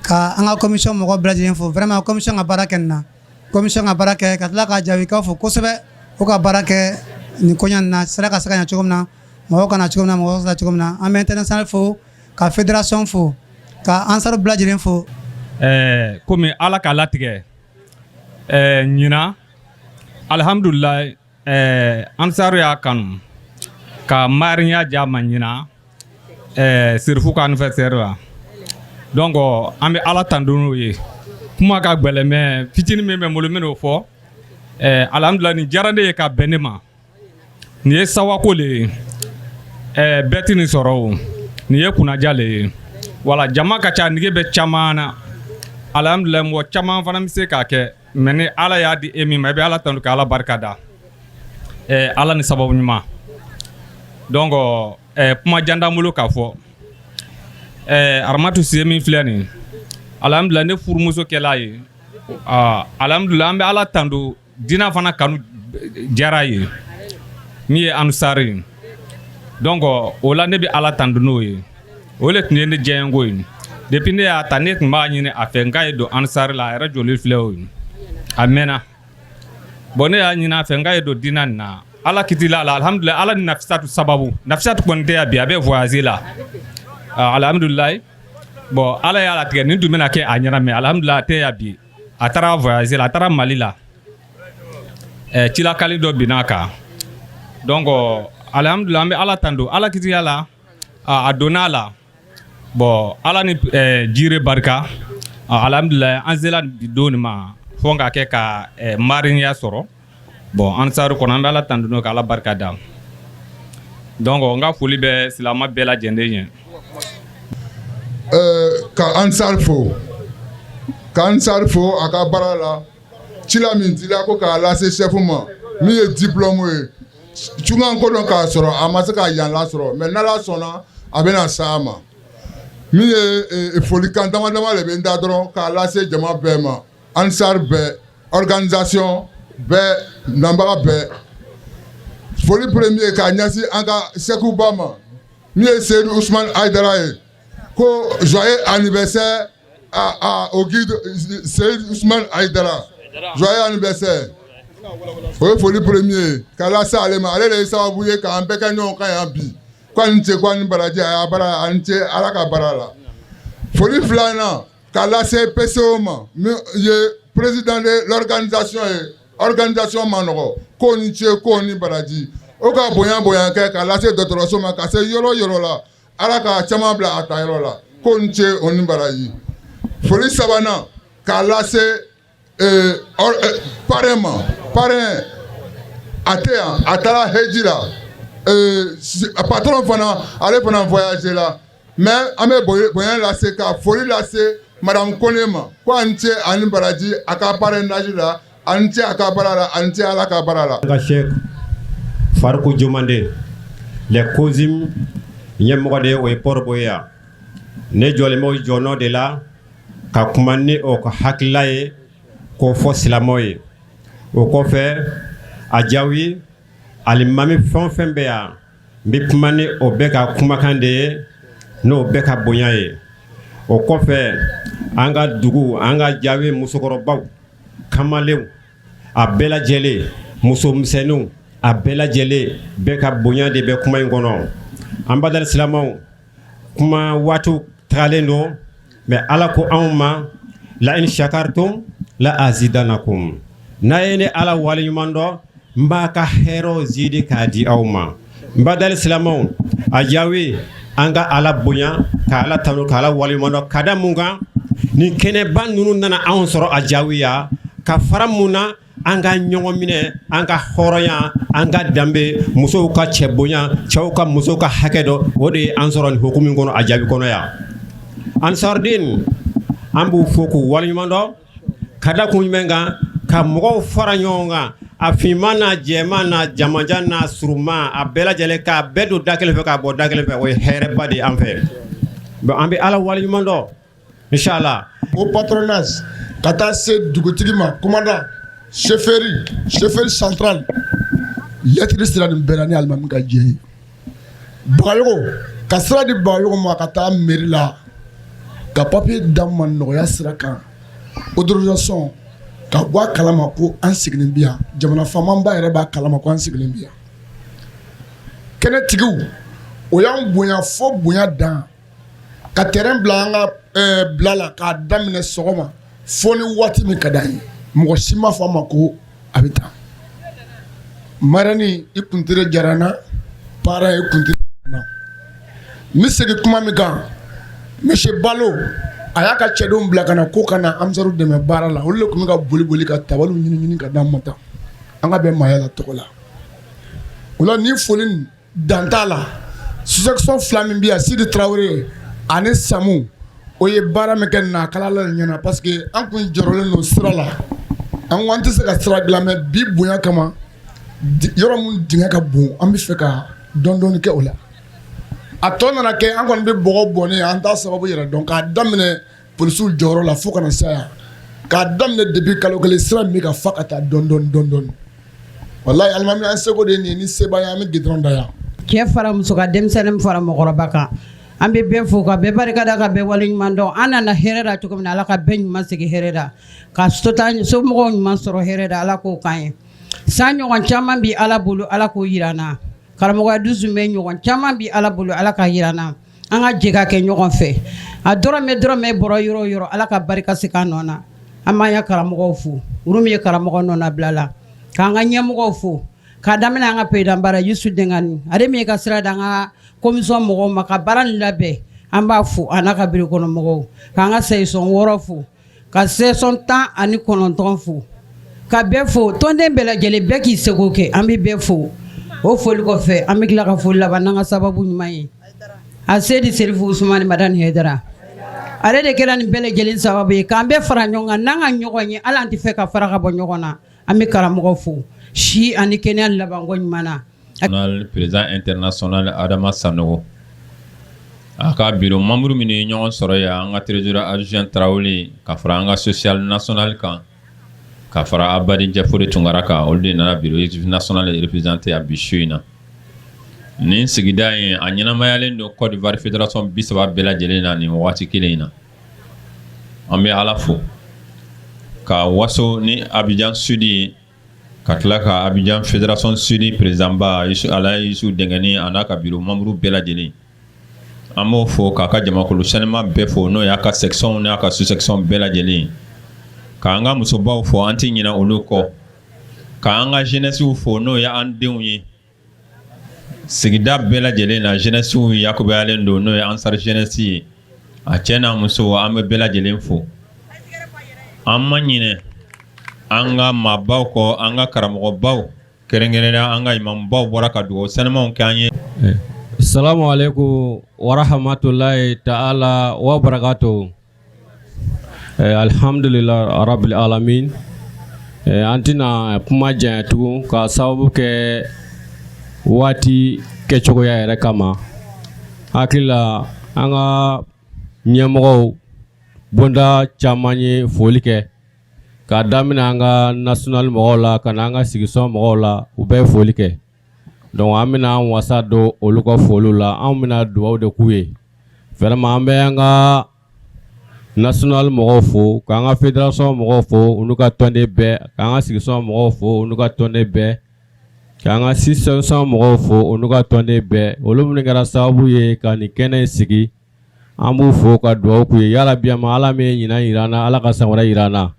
ka an ka commission mɔgɔ bɛɛ lajɛlen fo vraiment commission ka baara kɛ nin na commission ka baara kɛ ka tila ka jaabikaw fo kosɛbɛ o ka baara kɛ nin ko ɲɛ nin na sira ka se ka ɲɛ cogo min na mɔgɔw ka na cogo min na mɔgɔw ka se cogo min na an bɛ international fo ka fédération fo ka ansaru bɛɛ lajɛlen fo. Komi Ala k'a latigɛ ɲina alhamdulilayi ansaru y'a kanu ka mariya ja ma ɲina Serifu ka anniversaire la donc an bɛ Ala tando n'o ye kuma ka gɛlɛn mais fitinin min bɛ n bolo n bɛn'o fɔ alhamdulilayi nin diyara ne ye ka bɛn ne ma nin ye sawako le ye bɛɛ tɛ nin sɔrɔ o nin ye kunnaja le ye wala jama ka ca nege bɛ caman na alhamdulilayi mɔgɔ caman fana bɛ se k'a kɛ mais ni Ala y'a di e min ma i bɛ Ala tando ka Ala barika da Ala ni sababu ɲuman donc kuma janda bolo k'a fɔ Aramatu Sise min filɛ nin alhamdulilayi ne furumuso kɛla ye alhamdulilayi an bɛ Ala tando diinɛ fana kanu diyara ye min ye Ansari donc o la ne bɛ Ala tando n'o ye o le tun ye ne diyaɲɛko ye depuis ne y'a ta ne tun b'a ɲini a fɛ n k'a ye don Ansari la a yɛrɛ jɔlen filɛ o ye a mɛnna bon ne y'a ɲini a fɛ n k'a ye don diinɛ nin na Ala kitila la alhamdulilayi Ala ni Nafisatu sababu Nafisatu kɔni tɛ yan bi a bɛ voyager la alhamdulilayi bon Ala y'a latigɛ nin tun bɛna kɛ a ɲɛna mais alhamdulilayi a tɛ yan bi a taara voyager la a taara Mali la cilakali dɔ binna a kan donc alhamdulilayi an bɛ Ala tando Ala kitiya la a donna a la bon Ala ni jire barika alhamdulilayi an sela bi don nin ma fo ka kɛ ka mariya sɔrɔ bon Ansar kɔnɔ an bɛ Ala tanu ka Ala barika da donc n ka foli bɛ silama bɛɛ lajɛlen ye ka Ansar fo a ka baara la ci la min dila ko k'a lase chef ma min ye diplôme ye cungan ko dɔn k'a sɔrɔ a ma se k'a yan lasɔrɔ mais n'Ala sɔnna a bɛna s'a ma min ye folikan dama dama de bɛ n da dɔrɔn k'a lase jama bɛɛ ma Ansar bɛɛ organisation bɛɛ nanbaga bɛɛ foli premier k'a ɲɛsin an ka Sekuba ma min ye Seydou Ousmane Aïdara ye ko joyeux anniversaire au guide Seydou Ousmane Aïdara joyeux anniversaire o ye foli premier k'a lase ale ma ale de ye sababu ye k'an bɛɛ kɛ ɲɔgɔn kan yan bi ko a ni ce ko a ni baraji a y'a baara a ni ce Ala ka baara la foli filanan k'a lase PCO ma min ye président de l'organisation ye organisation ma nɔgɔ ko ni ce ko ni baraji o ka bonya kɛ k'a lase dɔgɔtɔrɔso ma ka se yɔrɔ yɔrɔ la Ala ka caman bila a ta yɔrɔ la ko ni ce o ni baraji foli sabanan k'a lase parrain ma parrain a tɛ yan a taara heji la patron fana ale fana voyagé la mais an bɛ bonya lase ka foli lase madame Kone ma ko a ni ce a ni baraji a ka parrainage la a ni ce a ka baara la a ni ce Ala ka baara la. N ka Cheikh Farkou Diomandé les COSIM ɲɛmɔgɔ de ye o ye Port Boya ne jɔlen bɛ o jɔnɔ de la ka kuma ni o ka hakilila ye k'o fɔ silamɛw ye o kɔfɛ a diyaw ye alimami fɛn o fɛn bɛ yan n bɛ kuma ni o bɛɛ ka kumakan de ye n'o bɛɛ ka bonya ye o kɔfɛ an ka dugu an ka diyaw ye musokɔrɔbaw kamalenw a bɛɛ lajɛlen musomisɛnninw a bɛɛ lajɛlen bɛɛ ka bonya de bɛ kuma in kɔnɔ an badali silamɛw kuma waatiw tagalen don mais Ala ko anw ma la in shakartum la azidanakum n'a ye ne Ala waleɲuman dɔn n b'a ka hɛrɛw zidi k'a di aw ma n badali silamɛw a diyaw ye an ka Ala bonya ka Ala tanu ka Ala waleɲuman dɔn ka da mun kan ni kɛnɛba ninnu nana anw sɔrɔ a diyaw ya ka fara mun na an ka ɲɔgɔn minɛ an ka hɔrɔnya an ka danbe musow ka cɛ bonya cɛw ka musow ka hakɛ dɔ o de ye an sɔrɔ nin hukumu kɔnɔ a jaabi kɔnɔ yan Ansarudine an b'u fo k'u waleɲuman dɔn ka da kun jumɛn kan ka mɔgɔw fara ɲɔgɔn kan a finman n'a jɛman n'a jamajan n'a surunman a bɛɛ lajɛlen k'a bɛɛ don da kelen fɛ k'a bɔ da kelen fɛ o ye hɛrɛba de ye an fɛ an bɛ Ala waleɲuman dɔn inchallah o patronage ka taa se dugutigi ma commandant chefferie centrale lettre sira nin bɛɛ la ni alimami ka jɛ ye Bagayogo ka sira di Bagayogo ma ka taa mairie la ka papier d'a ma nɔgɔya sira kan autorisation ka bɔ a kalama ko an sigilen bi yan jamana faamaba yɛrɛ b'a kalama ko an sigilen bi yan kɛnɛtigiw o y'an bonya fo bonya dan ka terrain bila an ka bila la k'a daminɛ sɔgɔma fo ni waati min ka d'an ye mɔgɔ si ma fɔ a ma ko a bɛ taa marraine i kuntire diyara n na parrain i kuntire diyara n na n bɛ segin kuma min kan monsieur Balo a y'a ka cɛdenw bila ka na ko ka na Amsaru dɛmɛ baara la olu de tun bɛ ka boli ka tabaliw ɲini ka d'an ma tan an ka bɛn maaya la tɔgɔ la o la ni foli dan t'a la sous-section 2 min bɛ yan Sidi Traoré ani Samu o ye baara min kɛ Nakala de ɲɛna parce que an kun jɔrɔlen don sira la an ko an tɛ se ka sira dilan mais bi bonya kama yɔrɔ mun dingɛ ka bon an bɛ fɛ ka dɔɔni kɛ o la a tɔ nana kɛ an kɔni bɛ bɔgɔ bɔnnen an t'a sababu yɛrɛ dɔn k'a daminɛ polisiw jɔyɔrɔ la fo ka na se yan k'a daminɛ depuis kalo kelen sira min bɛ ka fa ka taa dɔɔni walayi alimami an seko de ye nin ye ni seba ye an bɛ gidɔrɔn da yan. Cɛ fara muso kan denmisɛnnin fara mɔgɔkɔrɔba kan an bɛ bɛɛ fo ka bɛɛ barikada ka bɛɛ waleɲuman dɔn an nana hɛrɛ la cogo min na Ala ka bɛɛ ɲuman segin hɛrɛ la ka somɔgɔw ɲuman sɔrɔ hɛrɛ la Ala k'o k'an ye san ɲɔgɔn caman bɛ Ala bolo Ala k'o jira an na karamɔgɔya dusu bɛ ɲɔgɔn caman bɛ Ala bolo Ala ka jira an na an ka jɛ ka kɛ ɲɔgɔn fɛ a dɔrɔmɛ bɔra yɔrɔ o yɔrɔ Ala ka barika segin an nɔ na an b'an ya karamɔgɔw fo olu min ye karamɔgɔ nɔ nabila la k'an ka ɲɛmɔgɔw fo k'a daminɛ an ka président bara Yusu Dengani ale min ye ka sira da an ka commission mɔgɔw ma ka baara nin labɛn an b'a fo a n'a ka biro kɔnɔ mɔgɔw k'an ka section 6 fo ka section 19 fo ka bɛɛ fo tɔnden bɛɛ lajɛlen bɛɛ k'i seko kɛ an bɛ bɛɛ fo o foli kɔfɛ an bɛ tila ka foli laban n'an ka sababu ɲuman ye a Seydi Serifu Usumani Madani Haidara ale de kɛra nin bɛɛ lajɛlen sababu ye k'an bɛɛ fara ɲɔgɔn kan n'an ka ɲɔgɔn ye hali an tɛ fɛ ka fara ka bɔ ɲɔgɔn na an bɛ karamɔgɔ fo si ani kɛnɛya labanko ɲuman na. Président international Adama Sanogo a ka bureau membre minnu ye ɲɔgɔn sɔrɔ yan an ka trésorier adjoint Traoré ka fara an ka social national kan ka fara Abadi Jafori Tunkara kan olu de nana bureau national représenté a bi su in na nin sigida in a ɲɛnamayalen don Côte d'Ivoire fédération 30 bɛɛ lajɛlen na nin waati kelen in na an bɛ Ala fo ka waso ni Abidjan Sud ye ka tila ka Abidjan fédération Sud président ba Alain Youssou Dengani a n'a ka bureau membre bɛɛ lajɛlen an b'o fo k'a ka jamakulu sanima bɛɛ fo n'o y'a ka section n'a ka sous-section bɛɛ lajɛlen k'an ka musobaw fo an tɛ ɲinɛ olu kɔ k'an ka jeunesse fo n'o ye an denw ye sigida bɛɛ lajɛlen na jeunesse yakubuyalen don n'o ye Ansar jeunesse ye a cɛ n'a muso an bɛ bɛɛ lajɛlen fo an ma ɲinɛ an ka maabaw kɔ an ka karamɔgɔbaw kɛrɛnkɛrɛnnenya an ka imamubaw bɔra ka dugawu sanimaw kɛ an ye. Assalamu alaikum wa rahmatullahi ta'ala wa barakatuh. Alhamdulillah rabbil alamin. Antina kuma janya tugun ka sababu kɛ waati kɛcogoya yɛrɛ kama. Hakilila an ka ɲɛmɔgɔw bonda caman ye foli kɛ ka daminɛ an ka national mɔgɔw la ka na an ka sigisɔn mɔgɔw la u bɛɛ foli kɛ. Donc an bɛna an wasa don olu ka foliw la an bɛna dugawu de k'u ye vraiment an bɛ an ka national mɔgɔw fo k'an ka fédération mɔgɔw fo olu ka tɔnden bɛɛ k'an ka sigisɔn mɔgɔw fo olu ka tɔnden bɛɛ k'an ka sous-section mɔgɔw fo olu ka tɔnden bɛɛ olu minnu kɛra sababu ye ka nin kɛnɛ in sigi an b'u fo ka dugawu k'u ye yarabi ama Ala min ye ɲinan yira an na Ala ka san wɛrɛ yira an na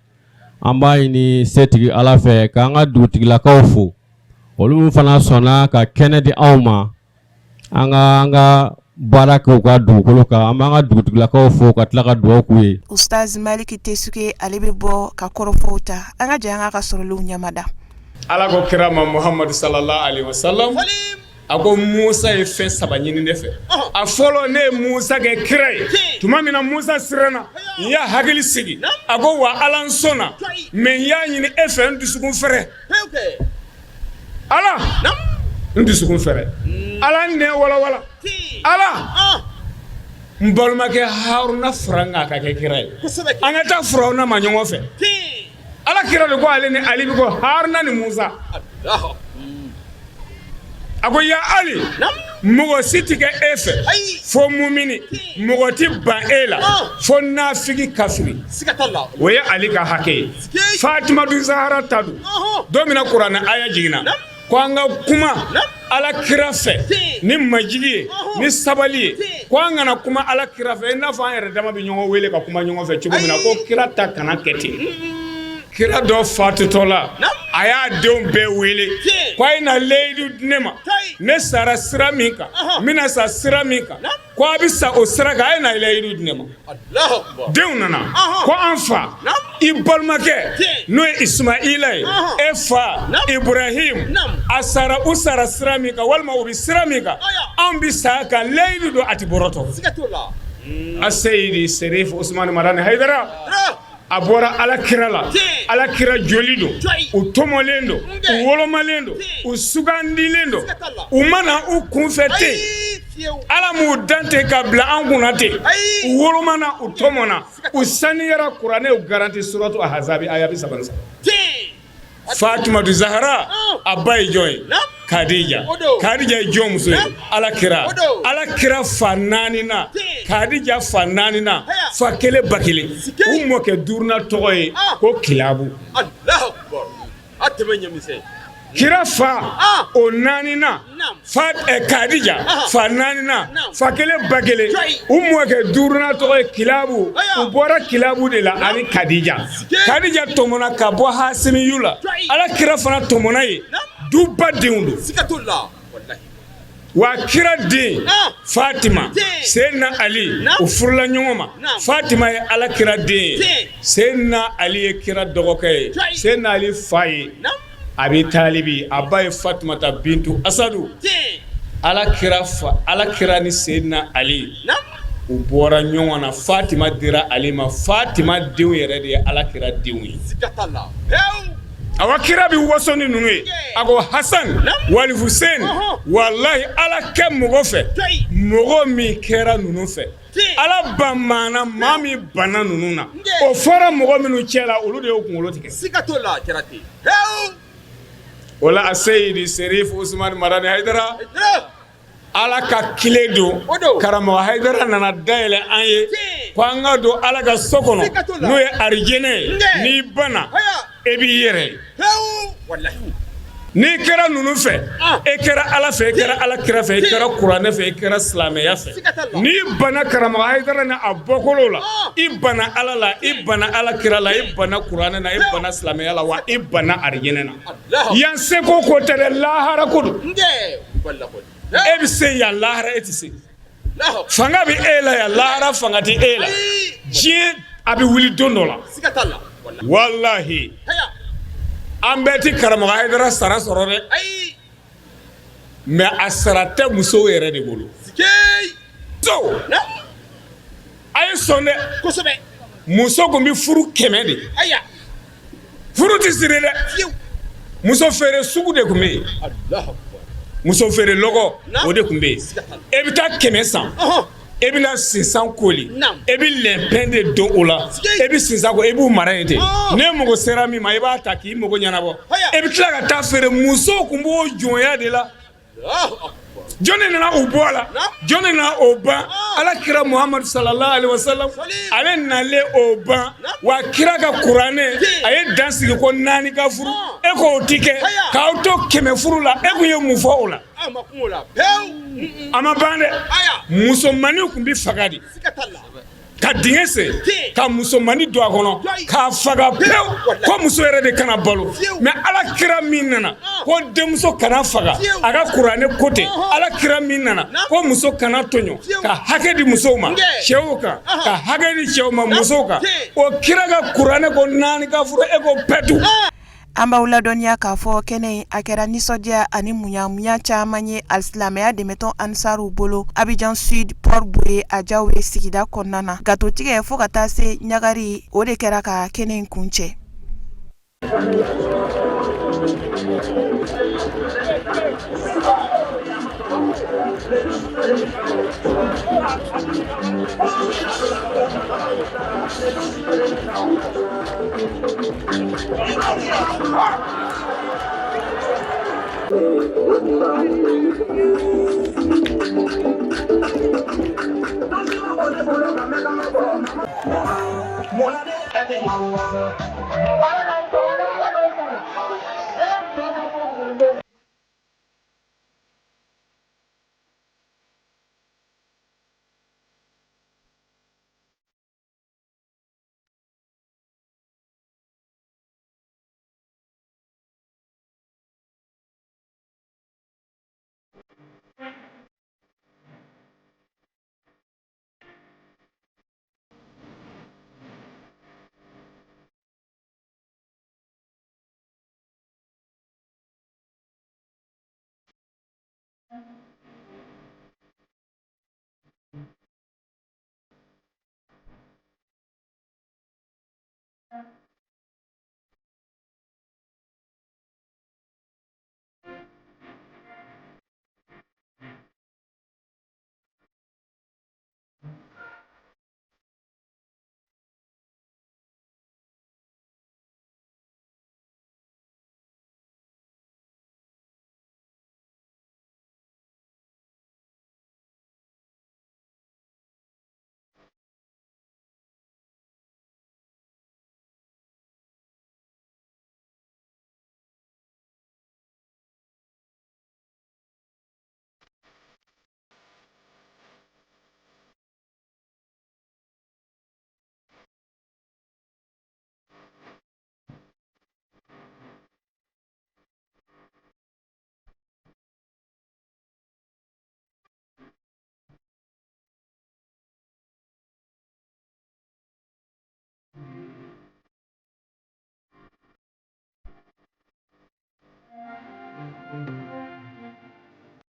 an b'a ɲini setigi Ala fɛ k'an ka dugutigilakaw fo olu fana sɔnna ka kɛnɛ di aw ma an ka baara kɛ u ka dugukolo kan an b'an ka dugutigilakaw fo ka tila ka dugawu k'u ye. Ustaz Maliki Tesuke ale bɛ bɔ ka kɔrɔfɔw ta an ka jɛ an ka sɔrɔliw ɲamada. Ala ko kira ma Muhammad sallallahu alaihi wasallam a ko Musa ye fɛn saba ɲini ne fɛ a fɔlɔ ne ye Musa kɛ kira ye tuma min na Musa siranna n y'a hakili sigi a ko wa Ala n sɔnna mais n y'a ɲini e fɛ n dusukun fɛrɛ Ala n dusukun fɛrɛ Ala n nɛ walawala Ala n balimakɛ Haruna fara n kan a ka kɛ kira ye an ka taa Firawuna ma ɲɔgɔn fɛ Ala kira de ko ale ni Ali bi ko Haruna ni Musa a ko ya Ali mɔgɔ si tɛ kɛ e fɛ fo mumini mɔgɔ tɛ ban e la fo nafigi kafiri o ye Ali ka hakɛ ye Fatima dun Zahara ta don don min na Kuranɛ aya jiginna ko an ka kuma Ala kira fɛ ni majigi ye ni sabali ye ko an kana kuma Ala kira fɛ i n'a fɔ an yɛrɛ dama bɛ ɲɔgɔn wele ka kuma ɲɔgɔn fɛ cogo min na ko kira ta kana kɛ ten kira dɔ fatutɔ la a y'a denw bɛɛ wele ko a ye na layidu di ne ma ne sara sira min kan n bɛna sa sira min kan ko a bɛ sa o sira kan a ye na layidu di ne ma denw nana ko an fa i balimakɛ n'o ye Ismaila ye e fa Ibrahim a sara u sara sira min kan walima u bɛ sira min kan an bɛ sa kan layidu don a tɛ bɔrɔtɔ a Seydi Serifu Usumani Madani Haidara a bɔra Ala kira la Ala kira joli don u tɔmɔlen don u wolomalen don u sugandilen don u mana u kunfɛ ten Ala m'u dan ten ka bila an kunna ten u wolomana u tɔmɔna u saniyara Kuranɛ u garanti suratu Ahzabi aya 73 Fatima du Zahra a ba ye jɔn ye Khadija ye jɔn muso ye Ala kira fa naani na Khadija fa naani na fa kelen ba kelen u mɔkɛ duruna tɔgɔ ye ko Kilabu kira fa o naani na fa Khadija fa naani na fa kelen ba kelen u mɔkɛ duruna tɔgɔ ye Kilabu u bɔra Kilabu de la ani Khadija tɔmɔna ka bɔ Hasimiyu la Ala kira fana tɔmɔna ye du ba denw don wa kira den Fatima Seydina Ali o furula ɲɔgɔn ma Fatima ye ala kira den Seydina Ali ye kira dɔgɔkɛ ye Seydina Ali fa ye Abi Talibi a ba ye Fatumata bintu Asadu ala kira ni Seydina Ali u bɔra ɲɔgɔn na Fatima dira Ali ma Fatima denw yɛrɛ de ye ala kira denw ye awa kira bi waso ni ninnu ye a ko Hasan wali Hussein wallahi ala kɛ mɔgɔ fɛ mɔgɔ min kɛra ninnu fɛ ala bamana maa min bana ninnu na o fɔra mɔgɔ minnu cɛla olu de y'o kunkolo tigɛ siga t'o la kɛra ten wala a Seydi Serif Usman Madani Haidara ala ka kile don karamɔgɔ Haidara nana dayɛlɛ an ye ko an ka don ala ka so kɔnɔ n'o ye arijɛnɛ n'i bana e b'i yɛrɛ n'i kɛra ninnu fɛ e kɛra ala fɛ e kɛra ala kira fɛ e kɛra kuranɛ fɛ e kɛra silamɛya fɛ n'i bana karamɔgɔ Haidara ni a bɔkolo la i bana ala la i bana ala kira la i bana kuranɛ na i bana silamɛya la wa i bana arijɛnɛ na yan seko ko tɛ dɛ lahara ko don e bɛ se yan lahara e tɛ se fanga bɛ e la yan lahara fanga tɛ e la diɲɛ a bɛ wuli don dɔ la wallahi an bɛɛ ti karamɔgɔ Haidara sara sɔrɔ dɛ mais a sara tɛ musow yɛrɛ de bolo muso a ye sɔn dɛ kosɛbɛ muso kun bɛ furu 100 de furu tɛ siri dɛ muso feere sugu de kun bɛ yen muso feere lɔgɔ o de kun bɛ yen e bɛ taa 100 san e bɛna sinsan koli e bɛ lɛnpɛn de don o la e bɛ sinsan ko e b'u mara yen ten ne mago sera min ma i b'a ta k'i mago ɲɛnabɔ e bɛ tila ka taa feere musow kun b'o jɔnya de la jɔnni nana o bɔ a la jɔnni nana o ban ala kira Muhammadu sallallahu alaihi wasallam ale nalen o ban wa kira ka kuranɛ a ye dan sigi ko 4 ka furu e k'o ti kɛ k'aw to 100 furu la e kun ye mun fɔ o la a ma ban dɛ musomanniw kun bi faga de ka dingɛ sen ka musomanni don a kɔnɔ k'a faga pewu ko muso yɛrɛ de kana balo mais ala kira min nana ko denmuso kana faga a ka kuranɛ ko ten ala kira min nana ko muso kana tɔɲɔ ka hakɛ di musow ma cɛw kan ka hakɛ di cɛw ma musow kan o kira ka kuranɛ ko 4 ka furu e ko pɛtu an b'aw ladɔnniya k'a fɔ kɛnɛ in a kɛra nisɔndiya ani munyamunya caaman ye alisilamɛya dɛmɛtɔn ansaruw bolo Abidjan Sud Port Boué a Diawé sigida kɔnɔna na gatotigɛ fɔɔ ka taa se ɲagari o de kɛra ka kɛnɛ in kuncɛ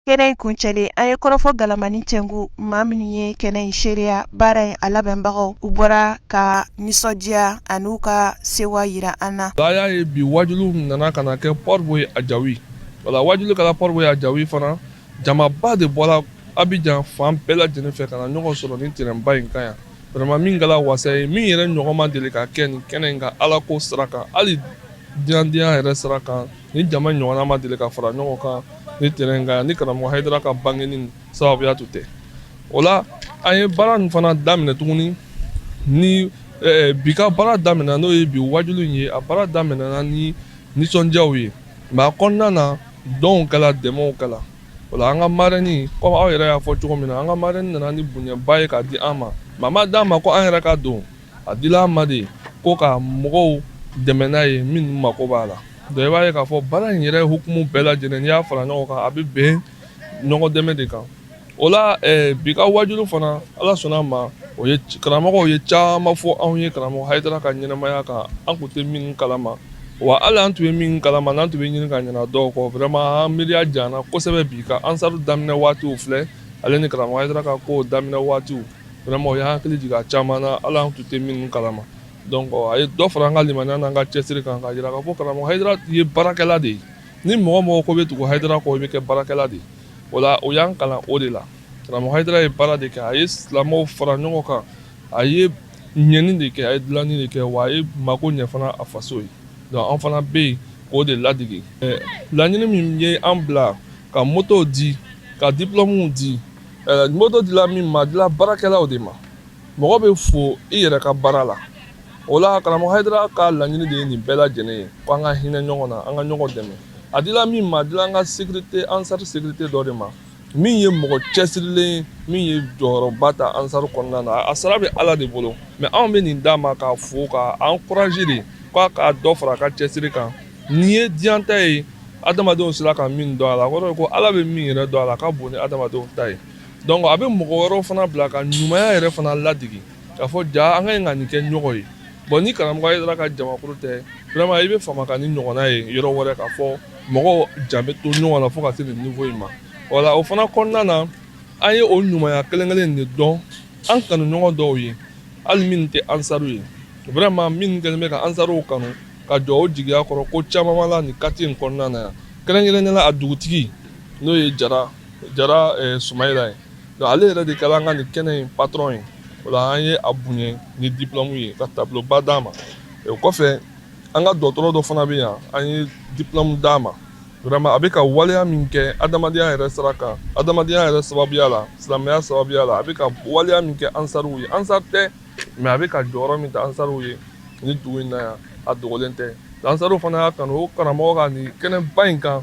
kɛnɛ in kuncɛlen an ye kɔrɔfɔ galamani cɛngu maa minnu ye kɛnɛ in seereya baara in a labɛnbagaw u bɔra ka nisɔndiya ani u ka sewa yira an na. A y'a ye bi wajulu nana ka na kɛ Port-Bouye Adjawi wala wajulu kɛra Port-Bouye Adjawi fana jamaba de bɔra Abidjan fan bɛɛ lajɛlen fɛ ka na ɲɔgɔn sɔrɔ ni terrainba in kan yan vraiment min kɛra wasa ye min yɛrɛ ɲɔgɔn ma deli ka kɛ nin kɛnɛ in ka alako sira kan hali diɲɛdenya yɛrɛ sira kan ni jama ɲɔgɔnna ma deli ka fara ɲɔgɔn kan ni terrain kan ni karamɔgɔ Hayidara ka bangeni sababuya tun tɛ o la an ye baara nin fana daminɛ tuguni ni bi ka baara daminɛ n'o ye bi wajulu in ye a baara daminɛna ni nisɔndiyaw ye mais a kɔnɔna na dɔnw kɛla dɛmɛw kɛla o la an ka marraine comme aw yɛrɛ y'a fɔ cogo min na an ka marraine nana ni bonɲɛba ye k'a di an ma mais a ma d'an ma ko an yɛrɛ ka don a dila an ma de ko ka mɔgɔw dɛmɛ n'a ye minnu mako b'a la donc i b'a ye k'a fɔ baara in yɛrɛ hukumu bɛɛ lajɛlen n'i y'a fara ɲɔgɔn kan a bɛ bɛn ɲɔgɔn dɛmɛ de kan o la bi ka wajulu fana ala sɔnna a ma o ye karamɔgɔw ye caman fɔ anw ye karamɔgɔ Hayidara ka ɲɛnamaya kan an tun tɛ min kalama wa hali an tun bɛ min kalama n'an tun bɛ ɲini ka ɲɛna dɔw kɔ vraiment an miiriya janyana kosɛbɛ bi ka ansaru daminɛ waatiw filɛ ale ni karamɔgɔ Hayidara ka kow daminɛ waatiw vraiment o ye hakili jigin a caman na hali an tun tɛ min kalama donc a ye dɔ fara an ka limaniya n'an ka cɛsiri kan k'a jira k'a fɔ karamɔgɔ Hayidara ye baarakɛla de ye ni mɔgɔ mɔgɔ ko bɛ tugu Hayidara kɔ i bɛ kɛ baarakɛla de ye o la o y'an kalan o de la karamɔgɔ Hayidara ye baara de kɛ a ye silamɛw fara ɲɔgɔn kan a ye ɲɛni de kɛ a ye dilanni de kɛ wa a ye mako ɲɛ fana a faso ye donc an fana bɛ yen k'o de ladege laɲini min ye an bila ka moto di ka diplôme di moto dila min ma dila baarakɛlaw de ma mɔgɔ bɛ fo i yɛrɛ ka baara la o la karamɔgɔ Hayidara ka laɲini de ye nin bɛɛ lajɛlen ye ko an ka hinɛ ɲɔgɔn na an ka ɲɔgɔn dɛmɛ a dila min ma a dila an ka sécurité ansar sécurité dɔ de ma min ye mɔgɔ cɛsirilen min ye jɔyɔrɔba ta ansaru kɔnɔna na a sara bɛ ala de bolo mais anw bɛ nin d'a ma k'a fo k'a encourager de k'a ka dɔ fara a ka cɛsiri kan nin ye diɲɛ ta ye adamadenw sera ka min dɔn a la kɔrɔ ye ko ala bɛ min yɛrɛ dɔn a la ka bon ni adamadenw ta ye donc a bɛ mɔgɔ wɛrɛw fana bila ka ɲumanya yɛrɛ fana ladege k'a fɔ ja an ka ɲi ka nin kɛ ɲɔgɔn ye bon ni karamɔgɔ Hayidara ka jamakulu tɛ vraiment i bɛ fama ka ni ɲɔgɔnna ye yɔrɔ wɛrɛ k'a fɔ mɔgɔw jan bɛ to ɲɔgɔn na fo ka se nin niveau in ma wala o fana kɔnɔna na an ye o ɲumanya kelen kelen de dɔn an kanu ɲɔgɔn dɔw ye hali min tɛ ansaru ye vraiment min kɛlen bɛ ka ansaruw kanu ka jɔ o jigiya kɔrɔ ko caman b'a la nin kati in kɔnɔna na yan kɛrɛnkɛrɛnnenya la a dugutigi n'o ye jara Sumayila ye donc ale yɛrɛ de kɛra an ka nin kɛnɛ in patron ye o la an ye a bonya ni diplôme ye ka tableau ba d'a ma o kɔfɛ an ka dɔgɔtɔrɔ dɔ fana bɛ yan an ye diplôme d'a ma vraiment a bɛ ka waleya min kɛ adamadenya yɛrɛ sira kan adamadenya yɛrɛ sababuya la silamɛya sababuya la a bɛ ka waleya min kɛ ansaruw ye ansar tɛ mais a bɛ ka jɔyɔrɔ min ta ansaruw ye ni dugu in na yan a dogolen tɛ ansaruw fana y'a kanu o karamɔgɔ ka nin kɛnɛba in kan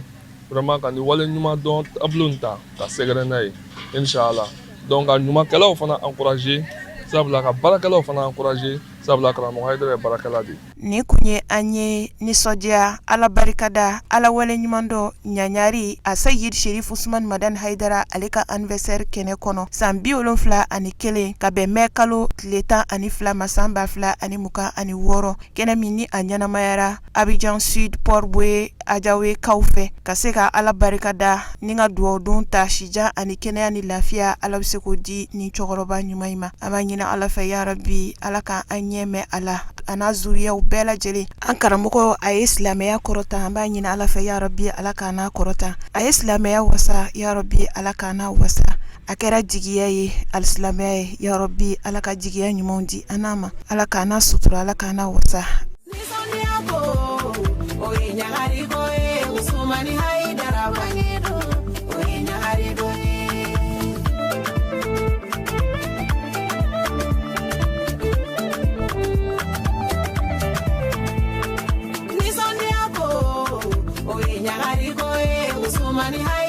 vraiment ka nin wale ɲuman dɔn tableau in ta ka sɛgɛrɛ n'a ye inshallah donc ka ɲumankɛlaw fana encourager sabula ka baarakɛlaw fana encourager sabula karamɔgɔ Hayidara ye baarakɛla de nin kun ye an ye nisɔndiya ala barikada ala wale ɲuman dɔ ɲaɲari a Sayid Sherif Usman Madan Hayidara ale ka anniversaire kɛnɛ kɔnɔ san 71 ka bɛn mɛn kalo tile 12 ma san 2026 kɛnɛ min ni a ɲɛnamayara Abidjan Sud Port-Bouye Adjawi kaw fɛ ka se ka ala barikada ni ka duwawu don ta sijan ani kɛnɛya ni lafiya ala bɛ se k'o di ni cɛkɔrɔba ɲuman in ma an b'a ɲini ala fɛ ya rabi ala ka an ɲɛmɛ ala ana zuriyaw bɛɛ lajɛlen an karamɔgɔ a ye silamɛya kɔrɔta an b'a ɲini ala fɛ ya rabi ala ka n'a kɔrɔta a ye silamɛya wasa ya rabi ala ka n'a wasa a kɛra jigiya ye alisilamɛya ye ya rabi ala ka jigiya ɲumanw di an n'a ma ala ka n'a sutura ala ka n'a wasa Money high.